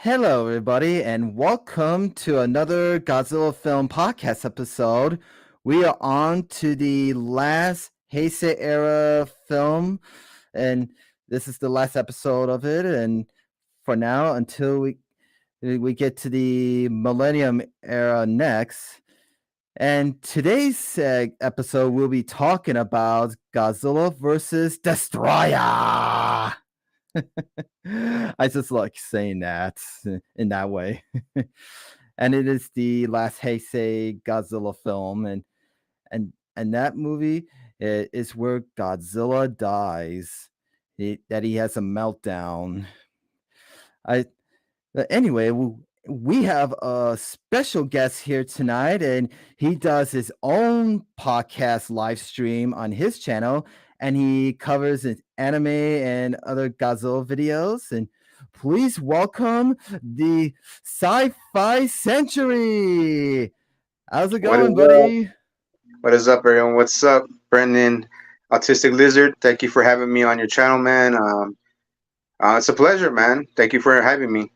Hello, everybody, and welcome to another Godzilla film podcast episode. We are on to the last Heisei era film, and this is the last episode of it. And for now, until we get to the Millennium era next. And today's episode, we'll be talking about Godzilla versus Destoroyah. I just like saying that in that way. And it is the last Heisei Godzilla film, and that movie is where Godzilla dies. That he has a meltdown. I anyway, we have a special guest here tonight, and he does his own podcast live stream on his channel, and he covers anime and other Godzilla videos. And please welcome the Sci Fi Sentry. How's it going, buddy? What is up, everyone? What's up, Brendan, Autistic Lizard? Thank you for having me on your channel, man. It's a pleasure, man. Thank you for having me.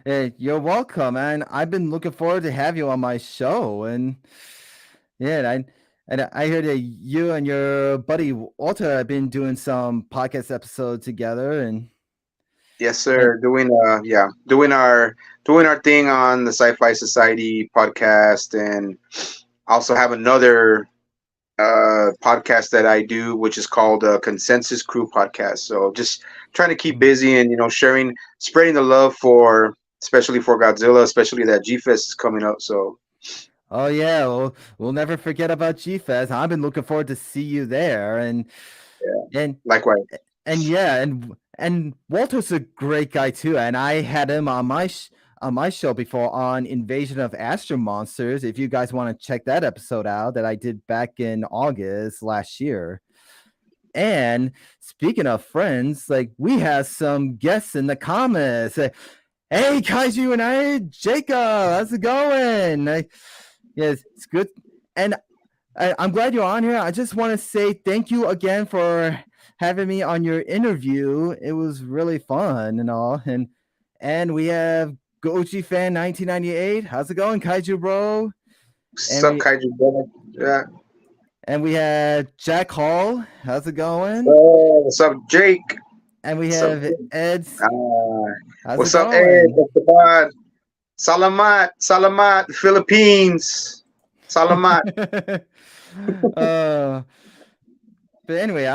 Hey, you're welcome, man. I've been looking forward to have you on my show, and yeah, I heard that you and your buddy Walter have been doing some podcast episodes together, and Yes, sir. Doing our thing on the Sci-Fi Society podcast, and also have another podcast that I do, which is called Consensus Crew Podcast. So just trying to keep busy and spreading the love especially for Godzilla, especially that G Fest is coming up. So. Oh yeah, we'll never forget about G-Fest. I've been looking forward to see you there, and Likewise. And Walter's a great guy too, and I had him on my show before on Invasion of Astro Monsters. If you guys want to check that episode out, that I did back in August last year. And speaking of friends, like we have some guests in the comments. Hey, Kaiju and I, Jacob, how's it going? Yes, it's good. And I'm glad you're on here. I just want to say thank you again for having me on your interview. It was really fun and all. And we have Goji Fan 1998. How's it going, Kaiju bro? What's up, Kaiju brother? Yeah. And we have Jack Hall. How's it going? What's up, Jake? And we have Ed. What's up, Ed? Salamat, Philippines. Salamat. But anyway,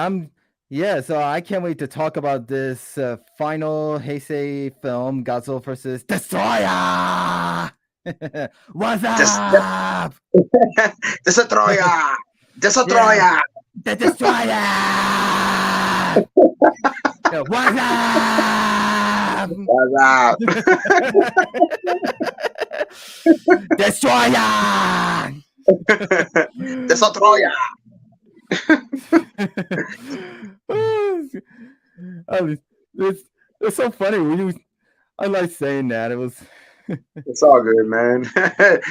so I can't wait to talk about this final Heisei film, Godzilla versus Destoroyah. What's up? Destoroyah. Destoroyah. The Destroyer. What's up? What's up? Destroyer. Destoroyah. It's so funny. I like saying that. It's all good, man.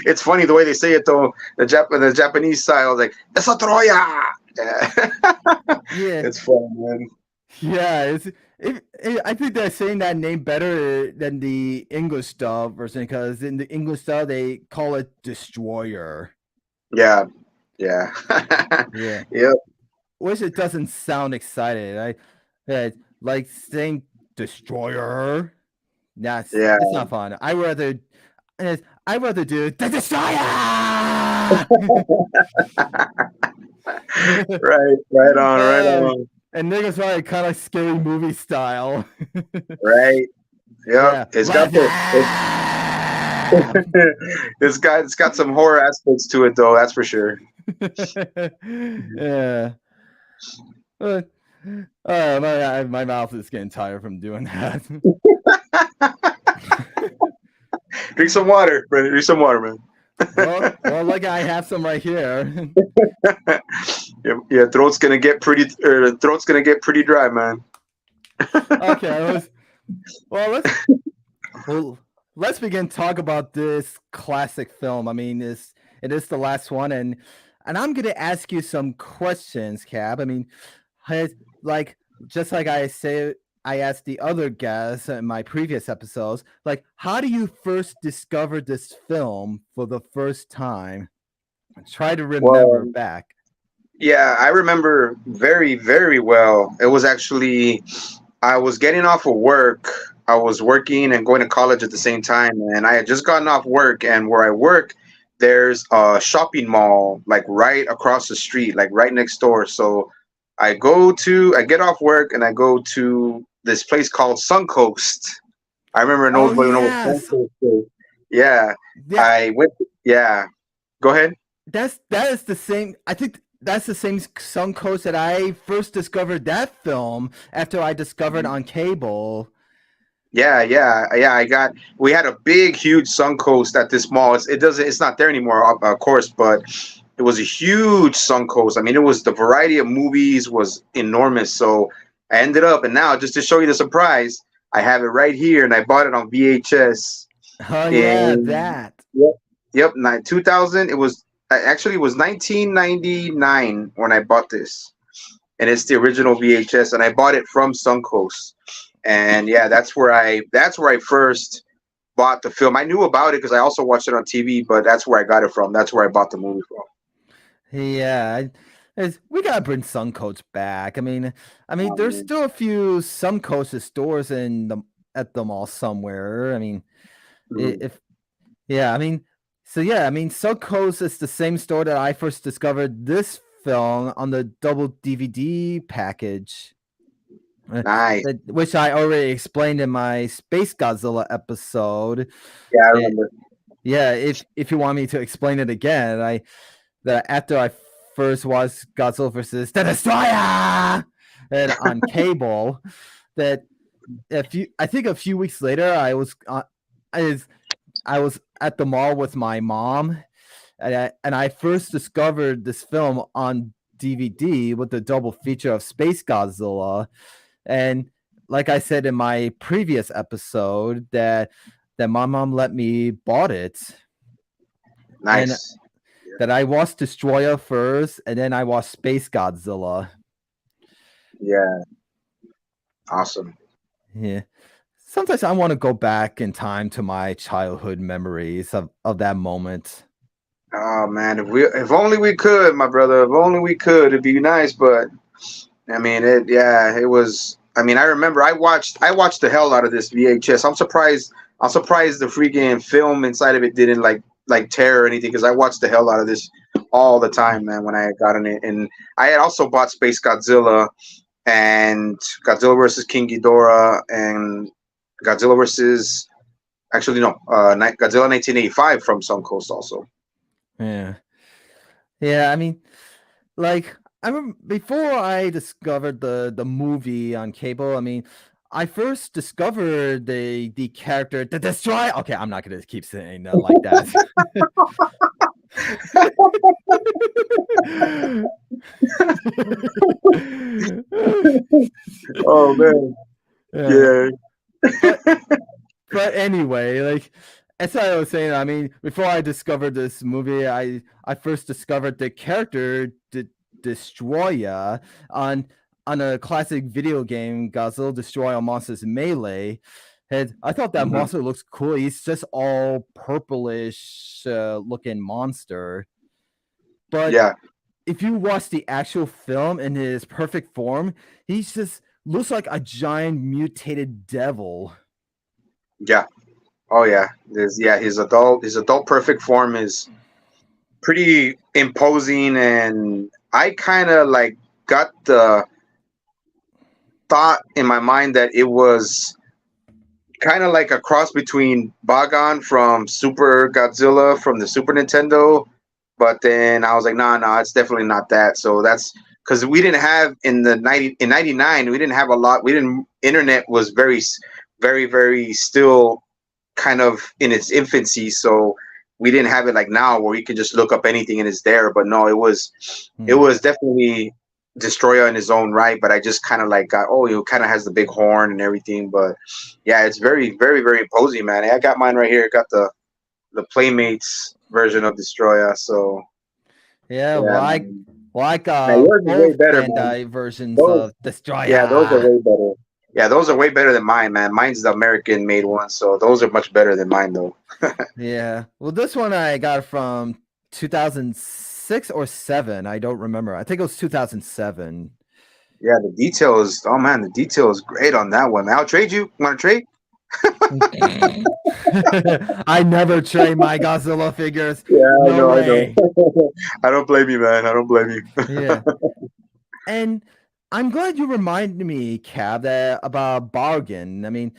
It's funny the way they say it though. The Japanese style, like Destoroyah. Yeah, it's funny, man. Yeah, I think they're saying that name better than the English dub version, because in the English dub they call it Destroyer. Yeah. Yeah. Yep. Which it doesn't sound excited. Like saying Destroyer. It's not fun. I rather do the Destroyer. right on. And niggas are kind of scary movie style. Right. Yep. Yeah. It's got some horror aspects to it though, that's for sure. Yeah. But my mouth is getting tired from doing that. Drink some water, Brandon. Drink some water, man. well, like I have some right here. Yeah, throat's gonna get pretty dry, man. Okay, let's begin talk about this classic film. I mean, it is the last one, and I'm gonna ask you some questions, Cab. I mean, just like I I asked the other guests in my previous episodes, like, how do you first discover this film for the first time? Try to remember Well, back. yeah, I remember very, very well. It was actually, I was getting off of work. I was working and going to college at the same time, and I had just gotten off work. And where I work, there's a shopping mall like right across the street, like right next door. So I get off work and I go to this place called Suncoast. I remember Oh nobody knows what yes, Suncoast is. Yeah, yeah. I went. Yeah, go ahead. That is the same. I think that's the same Suncoast that I first discovered that film after I discovered on cable. Yeah. We had a big, huge Suncoast at this mall. It's not there anymore, of course, but it was a huge Suncoast. I mean, it was the variety of movies was enormous. So I ended up, and now just to show you the surprise, I have it right here, and I bought it on VHS Oh yeah, in that. yep, yep, 2000. It was 1999 when I bought this, and it's the original VHS, and I bought it from Suncoast. And yeah, that's where I first bought the film. I knew about it because I also watched it on TV, but that's where I got it from. That's where I bought the movie from. Yeah, we gotta bring Suncoast back. I mean, there's Um, still a few Suncoast stores in the at the mall somewhere. I mean, mm, if yeah, I mean, so yeah, I mean, Suncoast is the same store that I first discovered this film on the double DVD package. nice. Which I already explained in my Space Godzilla episode. Yeah, I Eh, remember. yeah, if you want me to explain it again, that after I first watched Godzilla versus Destoroyah and on cable, that I think a few weeks later, I was I was at the mall with my mom, and I first discovered this film on DVD with the double feature of Space Godzilla. And like I said in my previous episode, that my mom let me bought it, and Nice. that I watched Destroyer first, and then I watched Space Godzilla. Yeah, awesome. Yeah. Sometimes I want to go back in time to my childhood memories of that moment. Oh man, if only we could, my brother. If only we could, it'd be nice. But I mean, it was. I mean, I remember I watched the hell out of this VHS. I'm surprised the freaking film inside of it didn't like tear or anything because I watched the hell out of this all the time, man. When I had gotten it, and I had also bought Space Godzilla and Godzilla versus King Ghidorah and Godzilla versus actually no, Godzilla 1985 from Suncoast also. Yeah. Yeah, I mean, like I remember before I discovered the movie on cable. I mean, I first discovered the character the Destroy. Okay, I'm not gonna keep saying that like that. Oh man, Yeah, yeah. but but anyway, like as I was saying, I mean, before I discovered this movie, I first discovered the character Destroyer on a classic video game, Godzilla Destroy All Monsters Melee. And I thought that Mhm. monster looks cool. He's just all purplish looking monster. But Yeah, if you watch the actual film in his perfect form, he's just looks like a giant mutated devil. yeah. Oh yeah. His adult perfect form is pretty imposing, and I kind of like got the thought in my mind that it was kind of like a cross between Bagan from Super Godzilla from the Super Nintendo, but then I was like, nah, it's definitely not that. So that's because we didn't have in '99 we didn't have a lot. We didn't internet was very still kind of in its infancy, so we didn't have it like now where you can just look up anything and it's there. But no, it Hmm. was definitely Destroyer in his own right. But I just kind of like got he kind of has the big horn and everything. But yeah, it's very imposing, man. I got mine right here. Got the Playmates version of Destroyer. So Yeah, yeah, man. like Now yours is way both better, man. Bandai versions Those of those are Destroyer. way better. Yeah, those are way better than mine, man. Mine's the American made one, so those are much better than mine, though. Yeah. Well, this one I got from 2006 or 7. I don't remember. I think it was 2007. Yeah, the detail is. Oh man, the detail is great on that one. I'll trade you. Want to trade? I never trade my Godzilla figures. Yeah, No I know. way. I don't blame you, man. I don't blame you. Yeah. And I'm glad you reminded me, Cab, that about Bargain. I mean,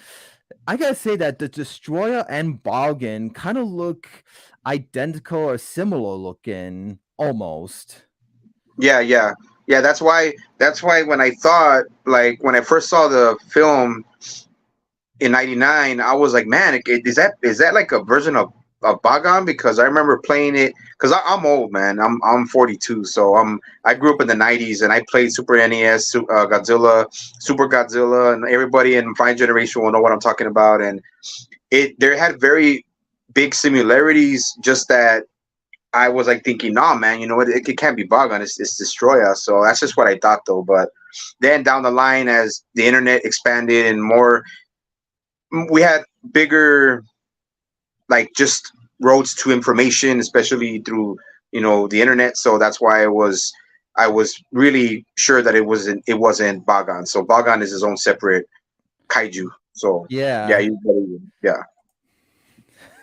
I gotta say that the Destroyer and Bargain kind of look identical or similar looking, almost. Yeah, yeah, yeah. That's why. That's why when I thought, like, when I first saw the film in '99, I was like, man, is that like a version of Bagan? Because I remember playing it. Because I'm old, man. I'm 42, so I grew up in the '90s, and I played Super NES, Godzilla, Super Godzilla, and everybody in my generation will know what I'm talking about. And it there had very big similarities. Just that I was like thinking, nah, man, you know what? It can't be Bagan. It's Destroya. So that's just what I thought, though. But then down the line, as the internet expanded and more, we had bigger, like, just roads to information, especially through the internet. So that's why I was really sure that it wasn't Bagan. So Bagan is his own separate kaiju. So yeah, Yeah.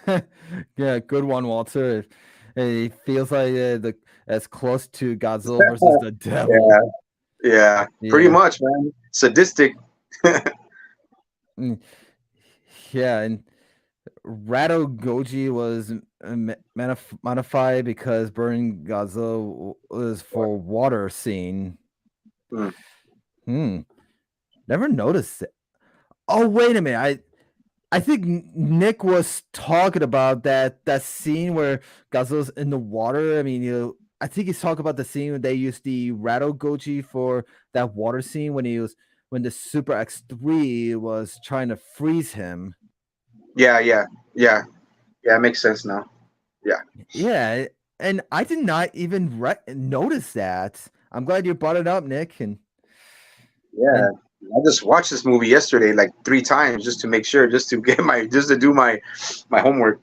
yeah. Yeah, good one, Walter. It feels like the as close to Godzilla versus the devil. Yeah, yeah, pretty Yeah. much, man. Sadistic. Mm, yeah, and Rado Goji was modified because Burning Godzilla was for water scene. Mm. Hmm. Never noticed it. Oh, wait a minute. I think Nick was talking about that scene where Godzilla's in the water. I mean, I think he's talking about the scene when they used the Rado Goji for that water scene when the Super X3 was trying to freeze him. Yeah, yeah, yeah, yeah. It makes sense now. Yeah, Yeah, and I did not even notice that. I'm glad you brought it up, Nick. yeah. And I just watched this movie yesterday like 3 times just to make sure, just to do my homework.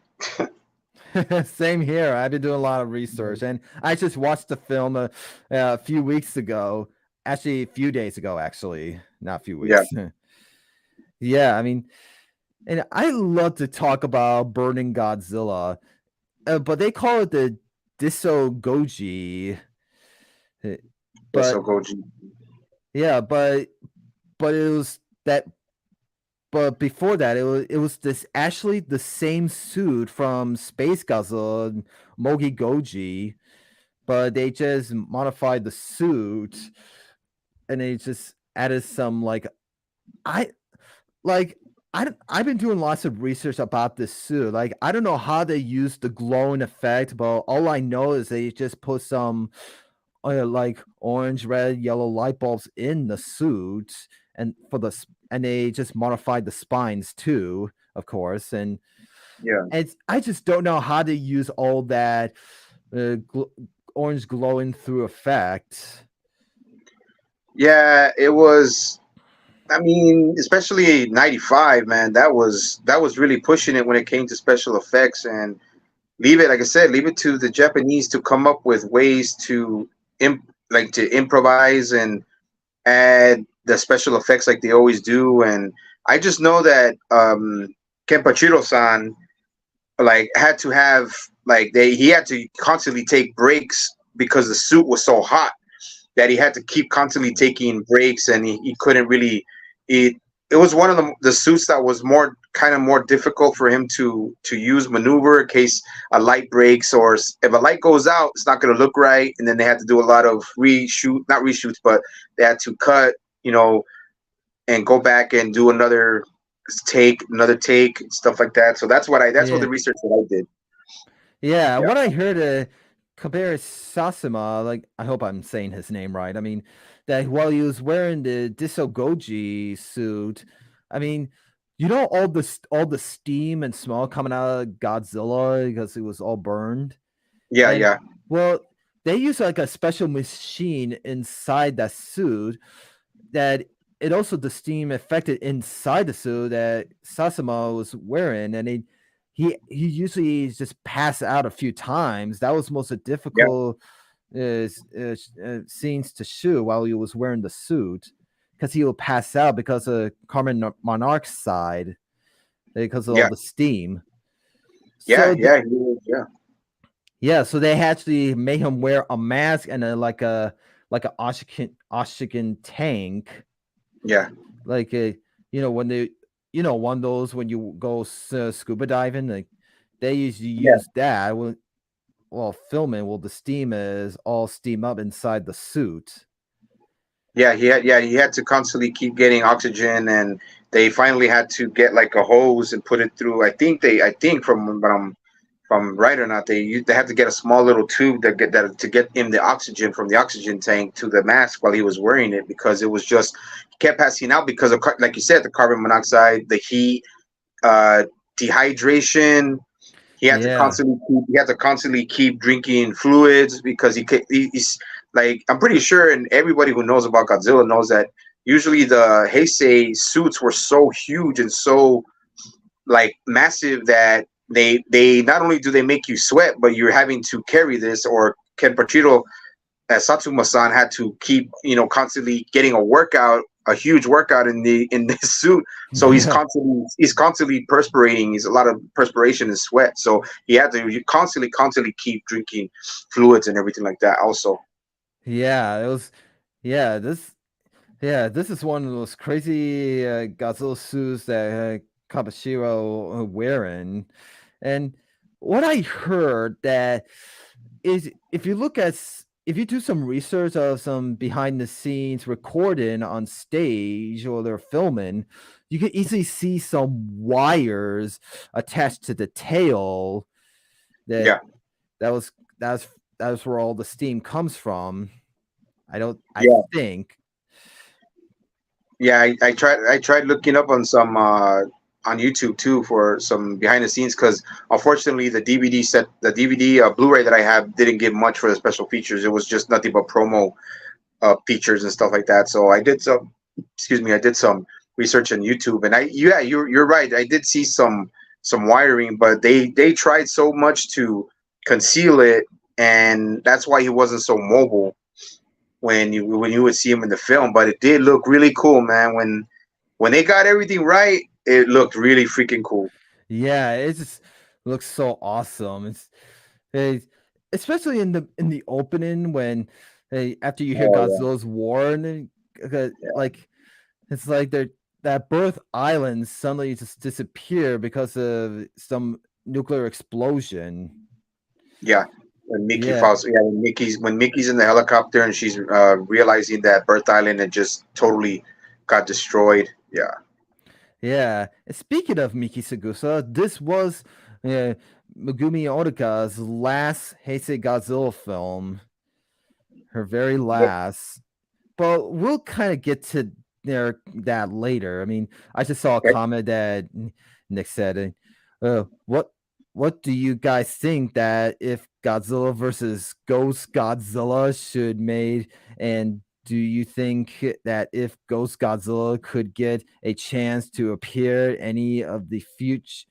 same here. I've been doing a lot of research, and I just watched the film a few weeks ago. Actually, a few days ago. Actually, not a few Yeah, weeks. Yeah, I mean, and I love to talk about Burning Godzilla, but they call it the Diso Goji. uh, yeah. So But Goji. yeah, but it was that. But before that, it was this actually the same suit from Space Godzilla, and Mogi Goji, but they just modified the suit and they just added some I like I've been doing lots of research about this suit. Like I don't know how they use the glowing effect, but all I know is they just put some like orange, red, yellow light bulbs in the suit, and and they just modified the spines too, of course. Yeah, And I just don't know how to use all that orange glowing through effect. yeah. It was. I mean, especially '95, man. That was really pushing it when it came to special effects. And leave it, like I said, leave it to the Japanese to come up with ways to to improvise and add the special effects like they always do. And I just know that Kenpachiro-san like had to have like they he had to constantly take breaks because the suit was so hot that he had to keep constantly taking breaks, and he couldn't really it it was one of the suits that was more difficult for him to use maneuver in case a light breaks, or if a light goes out it's not going to look right, and then they had to do a lot of not reshoots, but they had to cut, and go back and do another take, stuff like that. So that's what Yeah. the research that I did. Yeah, Yeah. what I heard Kabir Sasima, like I hope I'm saying his name right. I mean, that while he was wearing the Disogoji suit, I mean, all the steam and smoke coming out of Godzilla because it was all burned. Yeah, And yeah. well, they use like a special machine inside that suit that it also the steam affected inside the suit that Sasama was wearing, and he usually just passed out a few times. That was most Yeah, difficult scenes to shoot while he was wearing the suit, because he will pass out because of carbon monoxide, because of all yeah, the steam. yeah, So yeah, he was, yeah, yeah, so they actually made him wear a mask and like a oxygen tank, yeah, like a when they one of those when you go scuba diving, like they usually yeah, use that while filming. Well, the steam is all steam up inside the suit. yeah. He had to constantly keep getting oxygen, and they finally had to get like a hose and put it through. I think from what I'm from right or not, they had to get a small little tube to get him the oxygen from the oxygen tank to the mask while he was wearing it, because it was just he kept passing out because of, like you said, the carbon monoxide, the heat, uh, dehydration. Yeah, He had to constantly keep drinking fluids because he's like, I'm pretty sure, and everybody who knows about Godzilla knows that usually the Heisei suits were so huge and so like massive that they not only do they make you sweat, but you're having to carry this. Or Ken Pachiro, Satsuma-san, had to keep constantly getting a huge workout in this suit. So yeah, he's constantly perspirating. He's a lot of perspiration and sweat. So he had to constantly keep drinking fluids and everything like that. Also, yeah. It was yeah. This is one of those crazy Godzilla suits that Kabashiro wearing. And what I heard that is, if you look at if you do some research of some behind the scenes recording on stage or they're filming, you can easily see some wires attached to the tail that yeah, that was that's where all the steam comes from. I yeah. think. Yeah, I tried looking up on YouTube too for some behind the scenes, because unfortunately the DVD Blu-ray that I have didn't give much for the special features. It was just nothing but promo features and stuff like that. So I did some research on YouTube, and you're right. I did see some wiring, but they tried so much to conceal it, and that's why he wasn't so mobile when you would see him in the film. But it did look really cool, man. When they got everything right, it looked really freaking cool. Yeah, it just looks so awesome. It's especially in the opening when after you hear Oh Godzilla's war, and then, yeah, like it's like they're that Birth Island suddenly just disappear because of some nuclear explosion. yeah. When Mickey Yeah, falls, yeah, when Mickey's in the helicopter and she's realizing that Birth Island had just totally got destroyed. Yeah, yeah. And speaking of Miki Saegusa, this was uh, Megumi Odaka's last Heisei Godzilla film, her very yep, last. But we'll kind of get to that later. I mean, I just saw a okay. comment that Nick said, what do you guys think that if Godzilla versus Ghost Godzilla should made, and do you think that if Ghost Godzilla could get a chance to appear in any of the future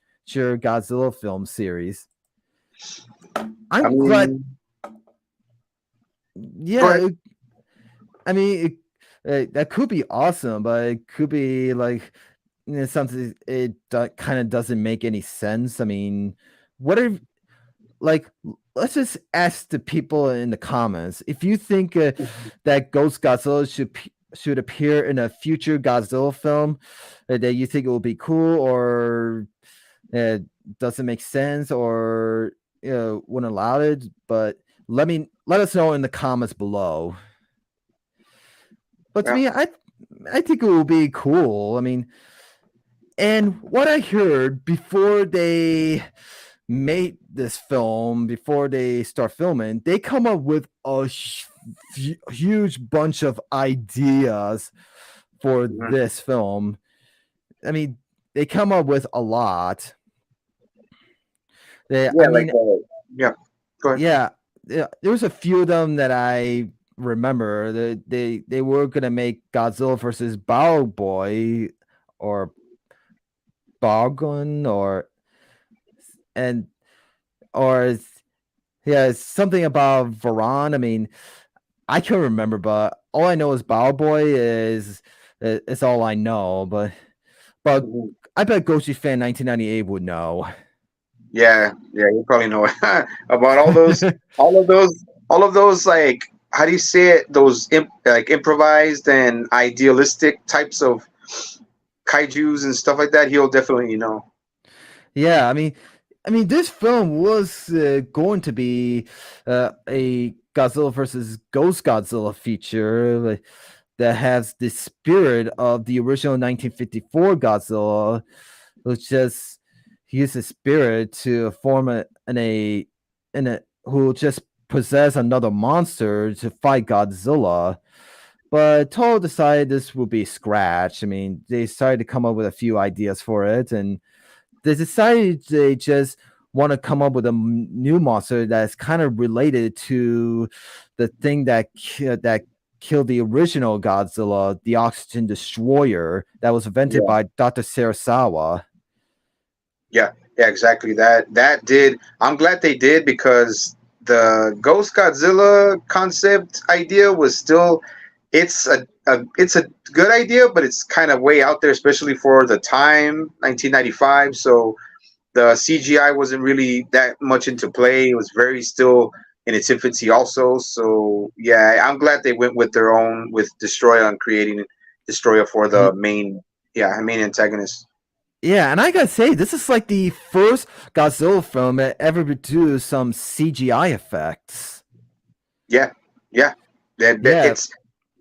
Godzilla film series? I I'm glad. mean, go ahead. Yeah, I mean, that could be awesome, but it could be like something kind of doesn't make any sense. I mean, what if like let's just ask the people in the comments if you think that Ghost Godzilla should appear in a future Godzilla film, that you think it will be cool, or uh, doesn't make sense, or wouldn't allow it. But let us know in the comments below. But to Yeah, me, I think it will be cool. I mean, and what I heard before they made this film, before they start filming, they come up with a huge bunch of ideas for mhm. this film. I mean, they come up with a lot. I Yeah, like mean, yeah. Go ahead. yeah, there was a few of them that I remember, they were gonna make Godzilla versus Barubaroi or Bargun and or yeah, it's something about Varan. I mean, I can't remember, but all I know is Baoboy is all I know. But Mhm. I bet Gochi fan 1998 would know. Yeah, yeah, you probably know about all of those, like, how do you say it? Those like improvised and idealistic types of kaiju's and stuff like that. He'll definitely know. Yeah, I mean, this film was going to be a Godzilla versus Ghost Godzilla feature that has the spirit of the original 1954 Godzilla, which just use his spirit to form a who just possess another monster to fight Godzilla. But Toho decided this would be scratch. I mean, they started to come up with a few ideas for it, and they decided they just want to come up with a new monster that's kind of related to the thing that killed the original Godzilla, the Oxygen Destroyer, that was invented Yeah, by Dr. Sarasawa. yeah, yeah, exactly. That did. I'm glad they did because the Ghost Godzilla concept idea was still, it's a good idea, but it's kind of way out there, especially for the time, 1995. So the CGI wasn't really that much into play. It was very still in its infancy, also. So yeah, I'm glad they went with their own with Destroyer and creating Destroyer for the main, yeah, main antagonist. Yeah, and I gotta say, this is like the first Godzilla film that ever produced some CGI effects. Yeah, yeah. That Yeah, it's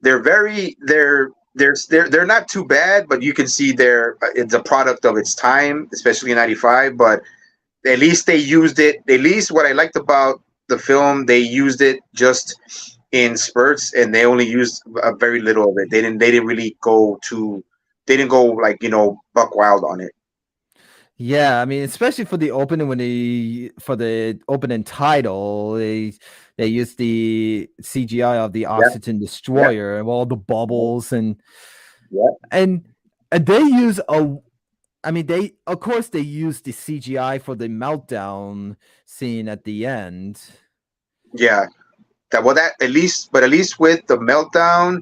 they're very they're not too bad, but you can see it's a product of its time, especially in '95. But at least they used it. At least what I liked about the film, they used it just in spurts, and they only used a very little of it. They didn't really go to they didn't go, like, buck wild on it. yeah. I mean, especially for the opening when they for the opening title, they used the CGI of the Yeah, Oxygen yeah, Destroyer and all the bubbles yeah, and and they use a. I mean, they of course they use the CGI for the meltdown scene at the end. yeah. That at least, but at least with the meltdown,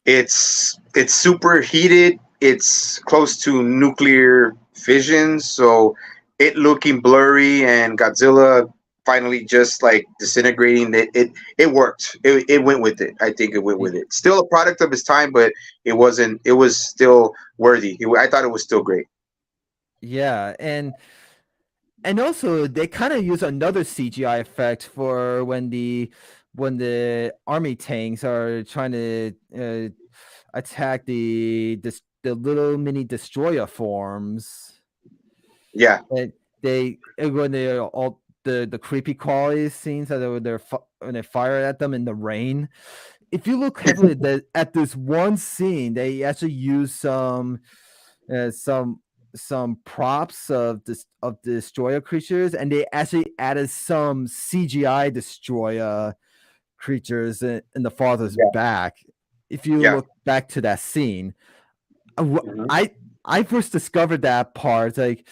it's super heated. It's close to nuclear fission, so it looking blurry and Godzilla finally just like disintegrating. It worked. It went with it. I think it went with it. Still a product of its time, but it wasn't. It was still worthy. I thought it was still great. Yeah, and also they kind of use another CGI effect for when the army tanks are trying to attack the little mini destroyer forms. Yeah. And when they all the creepy crawly scenes that when they fire at them in the rain. If you look heavily at this one scene, they actually use uh, some some props of the destroyer creatures, and they actually added some CGI destroyer creatures in the farthest Yeah. back. If you Yeah. look back to that scene, Hmm. I I first discovered that part like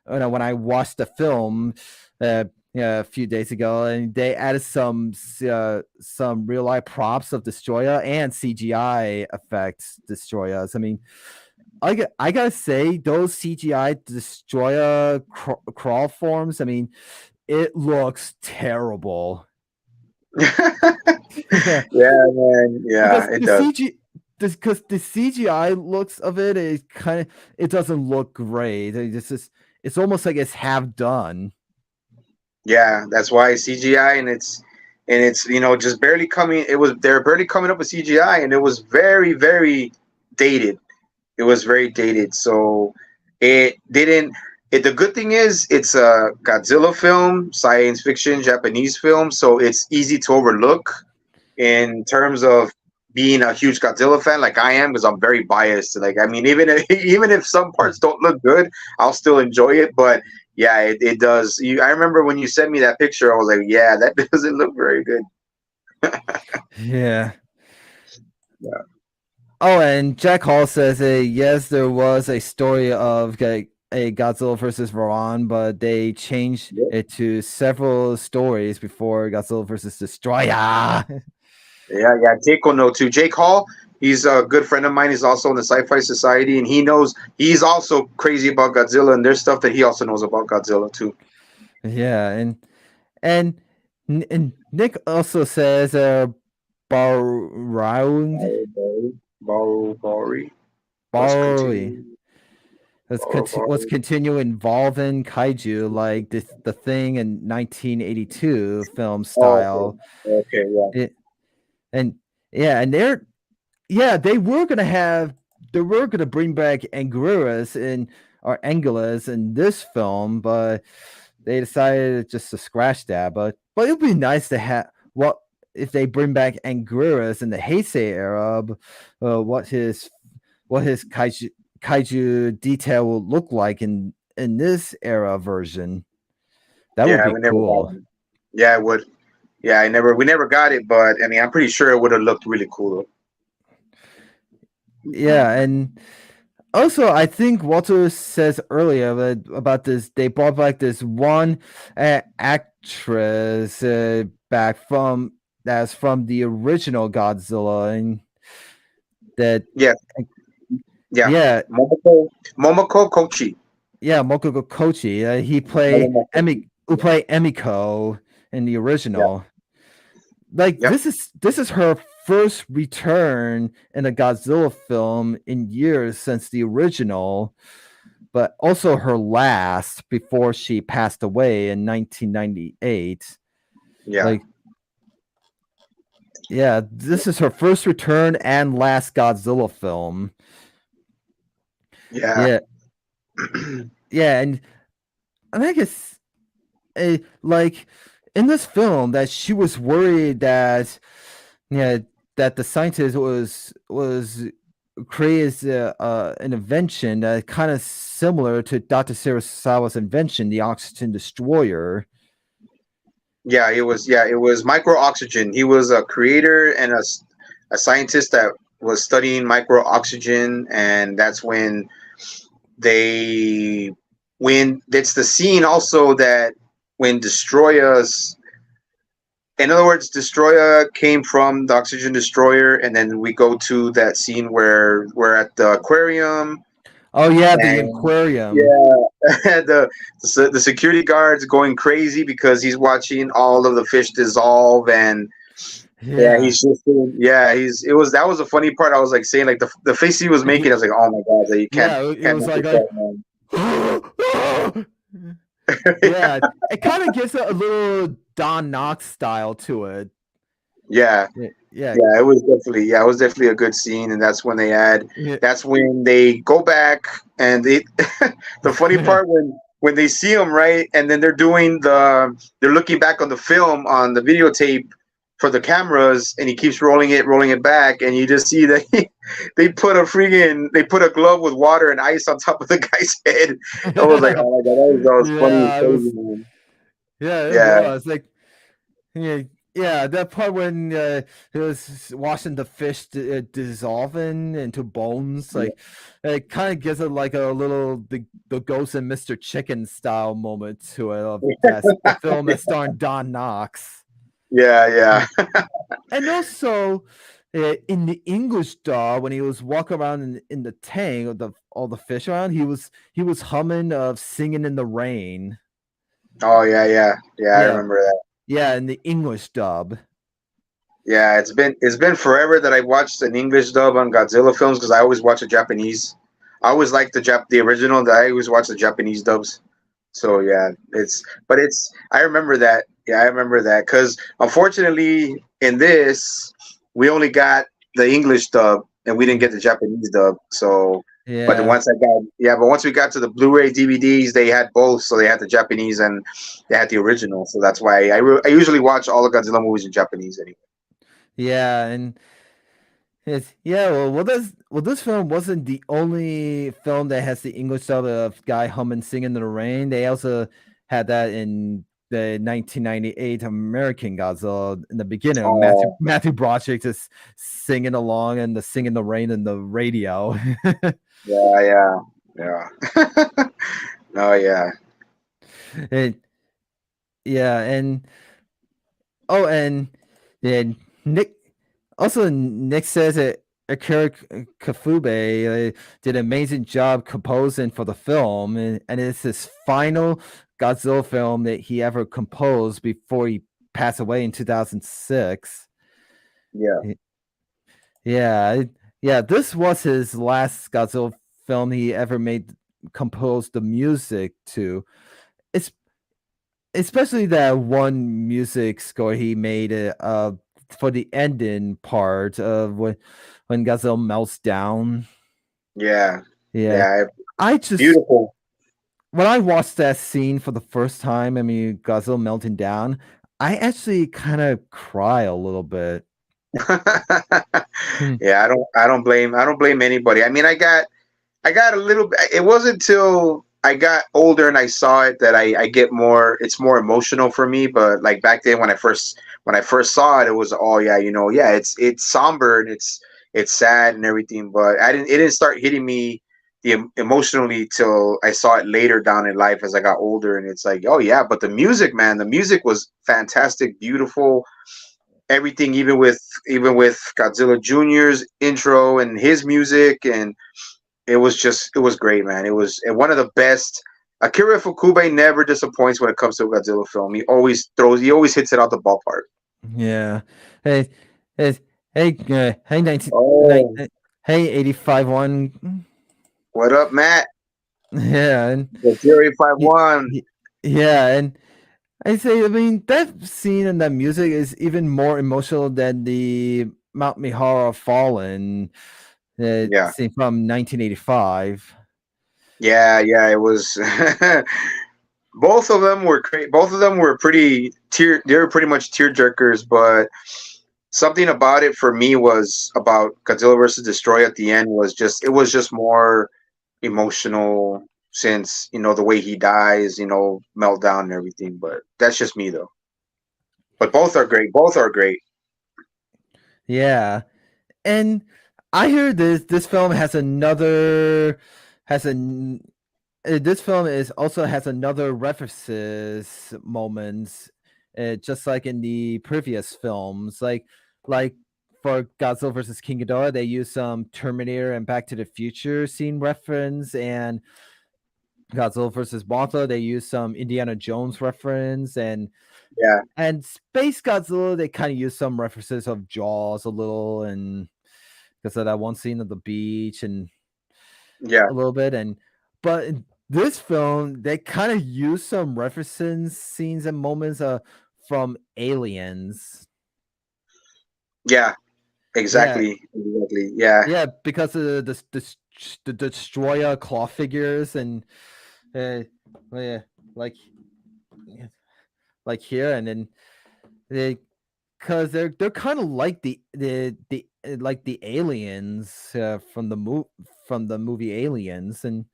when I watched the film yeah, a few days ago, and they added some real life props of destroyer and CGI effects destroyers. I mean, I gotta say those CGI destroyer crawl forms. I mean, it looks terrible. Yeah, man. Yeah, because it the does. CG because the CGI looks of it is kind of it doesn't look great. It's almost like it's half done. Yeah, that's why CGI, and it's just barely coming. They're barely coming up with CGI, and it was very, very dated. It was very dated, so it didn't. The good thing is it's a Godzilla film, science fiction, Japanese film, so it's easy to overlook in terms of being a huge Godzilla fan, like I am, because I'm very biased. Like, I mean, even if, even if some parts don't look good, I'll still enjoy it. But yeah, it does. I remember when you sent me that picture, I was like, yeah, that doesn't look very good. Yeah. Yeah. Oh, and Jack Hall says, yes, there was a story of a Godzilla versus Varan, but they changed Yep. it to several stories before Godzilla versus Destroyer. Yeah, yeah. Jake will know too. Jake Hall, he's a good friend of mine. He's also in the Sci Fi Society, and he knows he's also crazy about Godzilla, and there's stuff that he also knows about Godzilla too. Yeah, and and Nick also says, Baround Barubaroi. Let's Barubaroi continue. was Barubaroi. continue involving kaiju like the thing in 1982 film Oh, style. okay. Okay, yeah. It, and yeah, and they were gonna bring back Anguirus in or Angulas in this film, but they decided just to scratch that. But it would be nice to have what if they bring back Anguirus in the Heisei era, what his kaiju detail will look like in this era version. That would Yeah, be we never got cool. him. Yeah, it would. Yeah, we never got it, but I mean, I'm pretty sure it would have looked really cool. Yeah, and also, I think Walter says earlier about this. They brought back this one actress back from that's from the original Godzilla, and that Yeah, yeah. yeah, Momoko Kochi. yeah, Mokoko Kochi. He played Momoko. Who played Emiko in the Yeah, original. Like yep. this is her first return in a Godzilla film in years since the original, but also her last before she passed away in 1998. Yeah, Like, yeah, this is her first return and last Godzilla film. yeah, Yeah, yeah, and I guess like in this film that she was worried that yeah that the scientist was created an invention that kind of similar to Dr. Sarasawa's invention, the oxygen destroyer. yeah. It was it was micro oxygen. He was a creator and a scientist that was studying micro oxygen, and that's they when it's the scene also that when Destroyers, in other words, Destroyer came from the oxygen destroyer, and then we go to that scene where we're at the aquarium, Oh yeah, the and aquarium. yeah, the security guard's going crazy because he's watching all of the fish dissolve, and yeah, Yeah. he's just yeah, he's that was the funny part. I was like saying like the face he was making, I was like, oh my god, that you Yeah, it can't was make like this I up, man. yeah, it kind of gives a little Don Knotts style to it. Yeah, Yeah. yeah, it was definitely a good scene, and that's when Yeah. that's when they go back, and they the funny part when they see him, right, and then they're looking back on the film on the videotape for the cameras, and he keeps rolling it back, and you just see that they put a glove with water and ice on top of the guy's head. I was like, oh my god, that was funny, Yeah, it was. crazy, man. Yeah, it Yeah, was like yeah, yeah. That part when he was watching the fish dissolving into bones, yeah, like it kind of gives it like a little the Ghost and Mr. Chicken style moment to it of that's the film that's starring Don Knotts. yeah, And also, in the English dub, when he was walking around in the tank of all the fish around, he was humming of "Singing in the Rain." oh yeah, I Yeah, remember that. yeah, in the English dub. Yeah, it's been forever that I watched an English dub on Godzilla films because I always watch the Japanese. I always like the original. That I always watch the Japanese dubs. So yeah, it's I remember that. Yeah, I remember that because unfortunately in this we only got the English dub and we didn't get the Japanese dub. So, but Yeah, once we got to the Blu-ray DVDs, they had both. So they had the Japanese and they had the original. So that's why I usually watch all the Godzilla movies in Japanese anyway. yeah, and it's yeah. This film wasn't the only film that has the English dub of guy humming, singing in the rain. They also had that in the 1998 American Godzilla in the beginning. Matthew Oh, Matthew Broderick just singing along and the singing the rain in the radio. yeah, yeah, yeah. Oh, yeah. And yeah, and oh, and then Nick also Nick says that Akira Kafube did an amazing job composing for the film, and it's his final Godzilla film that he ever composed before he passed away in 2006. Yeah. Yeah, yeah, this was his last Godzilla film he ever made, composed the music to. It's especially that one music score he made for the ending part of when Godzilla melts down. Yeah. Yeah, Yeah. I just Beautiful. when I watched that scene for the first time, I mean Godzilla melting down, I actually kind of cry a little bit. Hmm. Yeah, I don't blame anybody. I mean, I got a little bit. It wasn't till I got older and I saw it that I get more. It's more emotional for me. But like back then when I first saw it, it was, oh yeah, yeah, it's somber and it's sad and everything. But it didn't start hitting me emotionally till I saw it later down in life as I got older. And it's like, oh yeah, but the music, man, the music was fantastic, beautiful, everything, even with Godzilla Jr.'s intro and his music, and it was great, man. It was one of the best. Akira Fukube never disappoints when it comes to a Godzilla film. He always hits it out the ballpark. Yeah. Hey, hey, hey, 19, Oh, hey, 85 one. what up, Matt? Yeah, and The Fury Five y- One. yeah, and I mean, that scene and that music is even more emotional than the Mount Mihara Fallen Yeah, scene from 1985. yeah, yeah. It was. Both of them were great. Both of them were pretty tear. They were pretty much tear jerkers, but something about it for me was about Godzilla versus Destroy at the end was just it was just more emotional since the way he dies, meltdown and everything. But that's just me though. But both are great. Both are great. Yeah, and I hear this film has a this film is also has another references moments, just like in the previous films. Like for Godzilla versus King Ghidorah, they use some Terminator and Back to the Future scene reference, and Godzilla versus Mothra, they use some Indiana Jones reference, Yeah, and Space Godzilla, they kind of use some references of Jaws a little, and because of that one scene of the beach and yeah, a little bit, and but in this film they kind of use some references scenes and moments from Aliens. yeah. Yeah, Exactly. Yeah, yeah, because of the Destroyer claw figures and uh, yeah, like like here, and then they because they're kind of like the like the aliens from the movie Aliens, and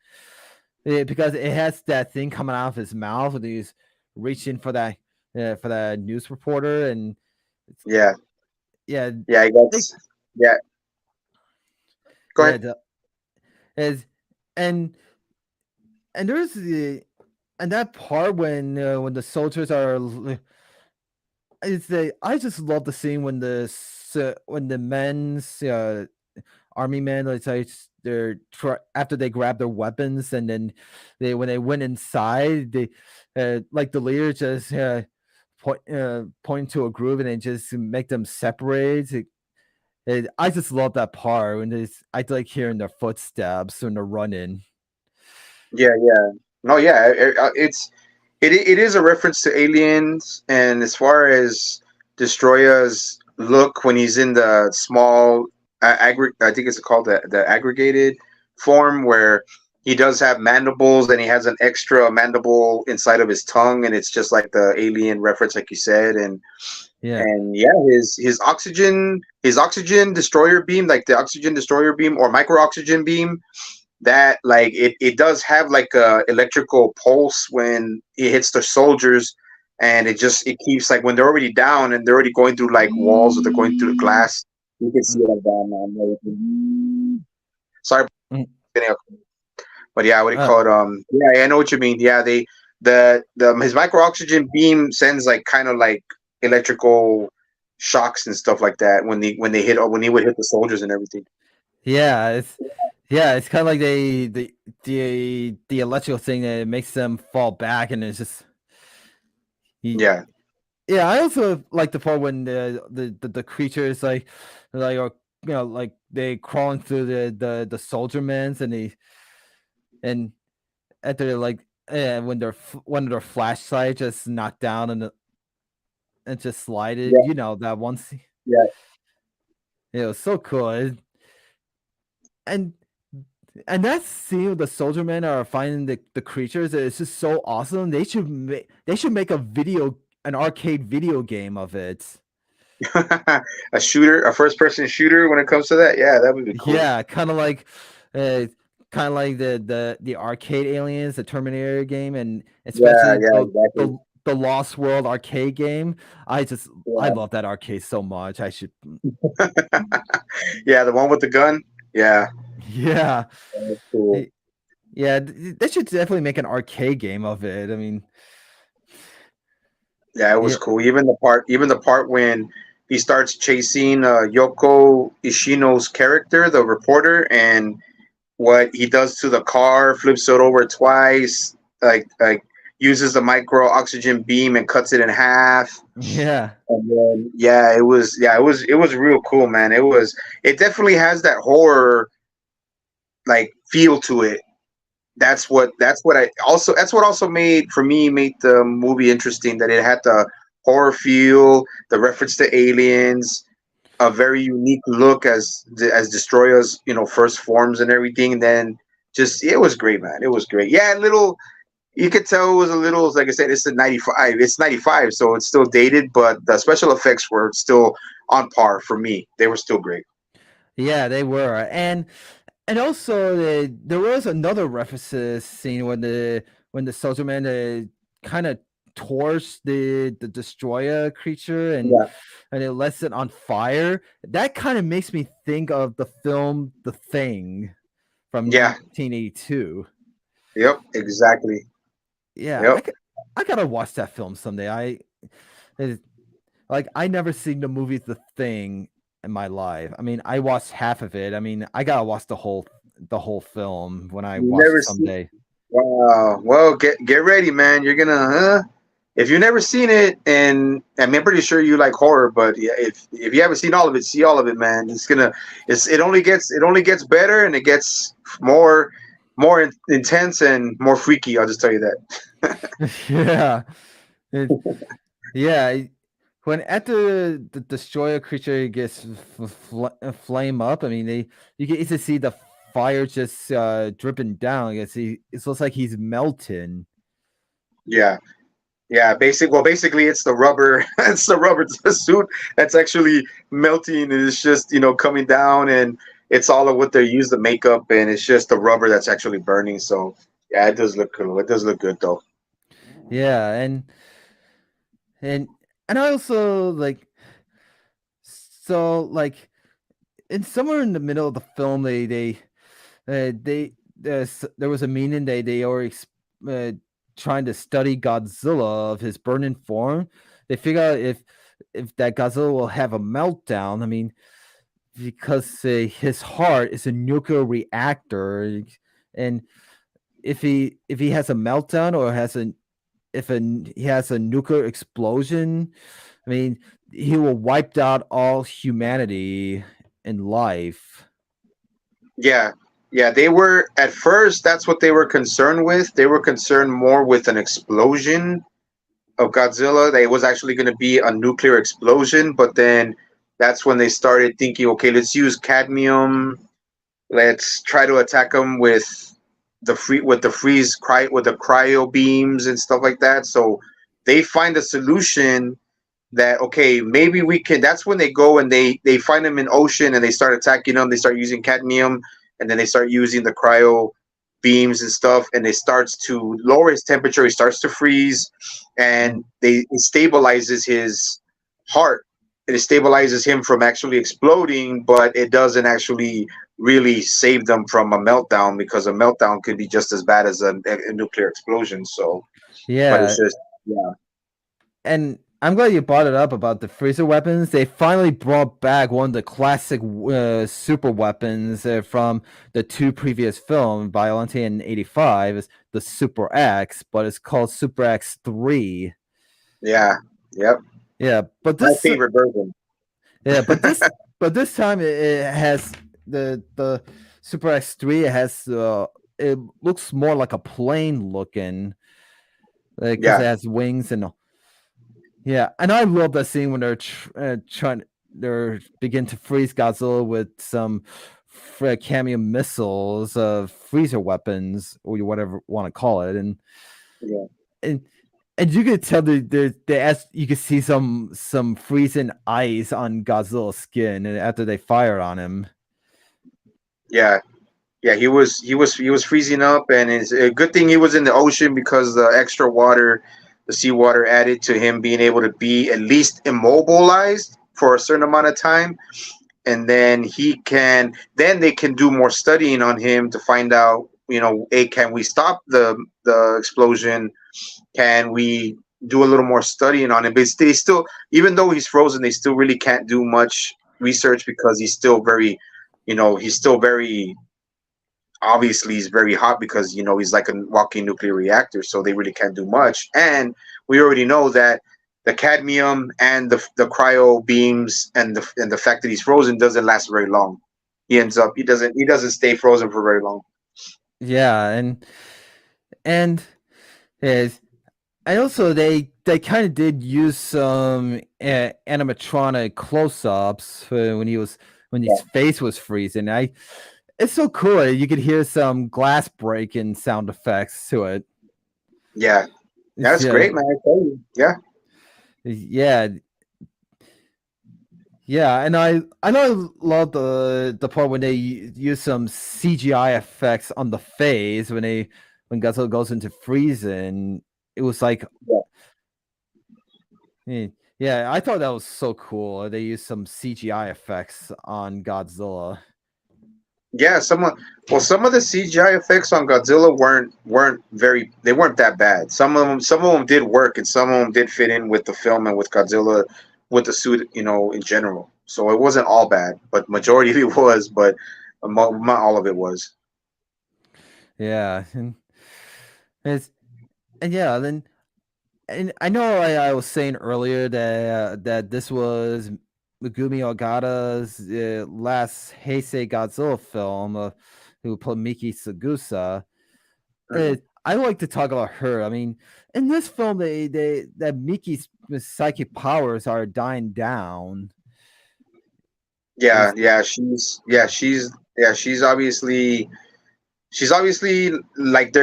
because it has that thing coming out of his mouth and he's reaching for that news reporter, and it's, yeah, yeah, yeah. they, Yeah. Go yeah, ahead. as and there's the and that part when the soldiers are it's the I just love the scene when when the men's army men, like after they grab their weapons, and then when they went inside, they like the leader just point to a group and then just make them separate. I just love that part when I like hearing their footsteps when they're running. Yeah, yeah. No, yeah. It is a reference to aliens, and as far as Destroya's look when he's in the small I think it's called the aggregated form, where he does have mandibles and he has an extra mandible inside of his tongue, and it's just like the alien reference, like you said, and Yeah, and yeah, his oxygen destroyer beam, like the oxygen destroyer beam or micro oxygen beam, that like it does have like a electrical pulse when it hits the soldiers, and it keeps like when they're already down and they're already going through like walls or they're going through the glass, you can see it like that, man. Sorry, but yeah, what do you Uh, call it? Yeah, I know what you mean. Yeah, the his micro oxygen beam sends like kind of like electrical shocks and stuff like that when they hit or when he would hit the soldiers and everything. yeah, it's kind of like the electrical thing that makes them fall back, and it's just he, Yeah, yeah. I also like the part when the creatures like are like they crawling through the soldier mans and after like when one of their flashlight just knocked down and just slided, yeah, that one scene. yeah. It was so cool. And and that scene with the soldier men are finding the creatures is just so awesome. They should make an arcade video game of it. A shooter, a first person shooter. When it comes to that, yeah, that would be cool. Yeah, uh kind of like the arcade aliens, the Terminator game, and Yeah, especially yeah, the exactly. the the Lost World arcade game. I Yeah, love that arcade so much. I should yeah, the one with the gun. Yeah, yeah. that's cool. Eh, Yeah, they should definitely make an arcade game of it. I mean, Yeah, it was yeah, cool. Even the part when he starts chasing Yoko Ishino's character, the reporter, and what he does to the car, flips it over twice, like uses the micro oxygen beam and cuts it in half. yeah. And then it was real cool, man. It definitely has that horror like feel to it. That's what also made the movie interesting, that it had the horror feel, the reference to aliens, a very unique look as Destroyer's first forms and everything. And then just it was great, man. It was great. Yeah, little you could tell it was a little, like I said, it's a 95. It's 95, so it's still dated, but the special effects were still on par for me. They were still great. Yeah, they were. And also there was another references scene when the soldier man kind of torched the destroyer creature Yeah, and it lets it on fire. That kind of makes me think of the film The Thing from yeah, 1982. yep, exactly. Yeah, Yep. I gotta watch that film someday. It- like I never seen the movie The Thing in my life. I mean, I watched half of it. I mean, I gotta watch the whole film when I You watch never it see. someday. Wow. Well, get ready, man. You're gonna, if you've never seen it, and I'm pretty sure you like horror, but yeah, if you haven't seen all of it, see all of it, man. It only gets better, and it gets more intense and more freaky. I'll just tell you that. Yeah, it, yeah. When after the destroyer creature gets flame up, I mean, you can easily see the fire just dripping down. It looks like he's melting. Yeah. Yeah, basically, it's the rubber. It's the rubber suit that's actually melting, and it's just coming down, and it's all of what they use the makeup, and it's just the rubber that's actually burning. So yeah, it does look cool. It does look good though. Yeah, and and I also like in somewhere in the middle of the film there was a meaning they were uh, trying to study Godzilla of his burning form. They figure out if that Godzilla will have a meltdown. I mean, because his heart is a nuclear reactor, and if he has a meltdown or he has a nuclear explosion, I mean, he will wipe out all humanity in life. Yeah, yeah. They were at first. That's what they were concerned with. They were concerned more with an explosion of Godzilla. That it was actually going to be a nuclear explosion, but then that's when they started thinking, okay, let's use cadmium. Let's try to attack them with the freeze with the cryo beams and stuff like that. So they find a solution that, okay, maybe we can. That's when they go and they find them in ocean and they start attacking them. They start using cadmium, and then they start using the cryo beams and stuff, and it starts to lower his temperature. He starts to freeze, and it stabilizes his heart. It stabilizes him from actually exploding, but it doesn't actually really save them from a meltdown, because a meltdown could be just as bad as a nuclear explosion. So, but it's Yeah, just, yeah, and I'm glad you brought it up about the freezer weapons. They finally brought back one of the classic super weapons from the two previous films, Biomonster in '85, is the Super X, but it's called Super X3. yeah, yep. Yeah, My favorite version. yeah, but this time it has the Super X3. It has it looks more like a plane looking, because it Yeah, has wings and yeah, and I love that scene when they're trying they're begin to freeze Godzilla with some cameo missiles, freezer weapons, or whatever you want to call it, yeah, and and you could tell you could see some freezing ice on Godzilla's skin, and after they fired on him. yeah. Yeah, he was freezing up, and it's a good thing he was in the ocean, because the extra water, the seawater, added to him being able to be at least immobilized for a certain amount of time, and then they can do more studying on him to find out, hey, can we stop the explosion? Can we do a little more studying on him? But they still, even though he's frozen, they still really can't do much research, because he's still very, obviously he's very hot, because he's like a walking nuclear reactor, so they really can't do much. And we already know that the cadmium and the cryo beams, and the fact that he's frozen, doesn't last very long. He doesn't stay frozen for very long. Yeah, and yes, and also they kind of did use some animatronic close-ups when his Yeah, face was freezing. It's so cool. You could hear some glass breaking sound effects to it. yeah, It's that's yeah, great, man. I tell you. Yeah, yeah, yeah, and I know love the part when they use some CGI effects on the face when Godzilla goes into freezing. It was like, yeah, yeah, I thought that was so cool. They used some CGI effects on Godzilla. yeah. Some of the CGI effects on Godzilla weren't that bad. Some of them did work, and some of them did fit in with the film and with Godzilla, with the suit, in general. So it wasn't all bad, but majority of it was, but not all of it was. Yeah, it's, and yeah, then and I know I was saying earlier that this was Megumi Ogata's last Heisei Godzilla film, who played Miki Saegusa. Mhm. I like to talk about her. I mean, in this film, they that Miki's psychic powers are dying down. Yeah, Is she's obviously like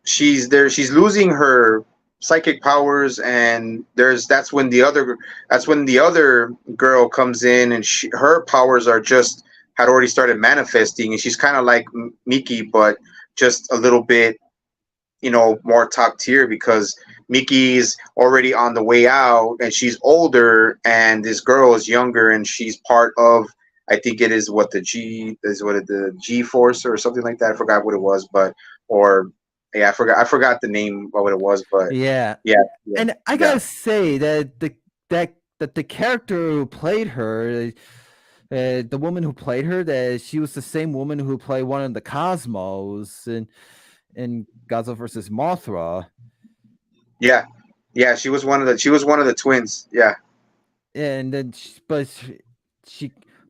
she's losing her psychic powers, and that's when the other girl comes in, and her powers are just had already started manifesting, and she's kind of like Miki, but just a little bit, more top tier, because Miki's already on the way out, and she's older, and this girl is younger, and she's part of, I think it is the G Force or something like that. I forgot what it was, but or yeah, I forgot the name of what it was, but yeah, yeah, yeah, and I yeah, gotta say that the character who played her, the woman who played her, that she was the same woman who played one of the Cosmos in Godzilla versus Mothra, yeah, yeah. She was one of the twins. Yeah, and then she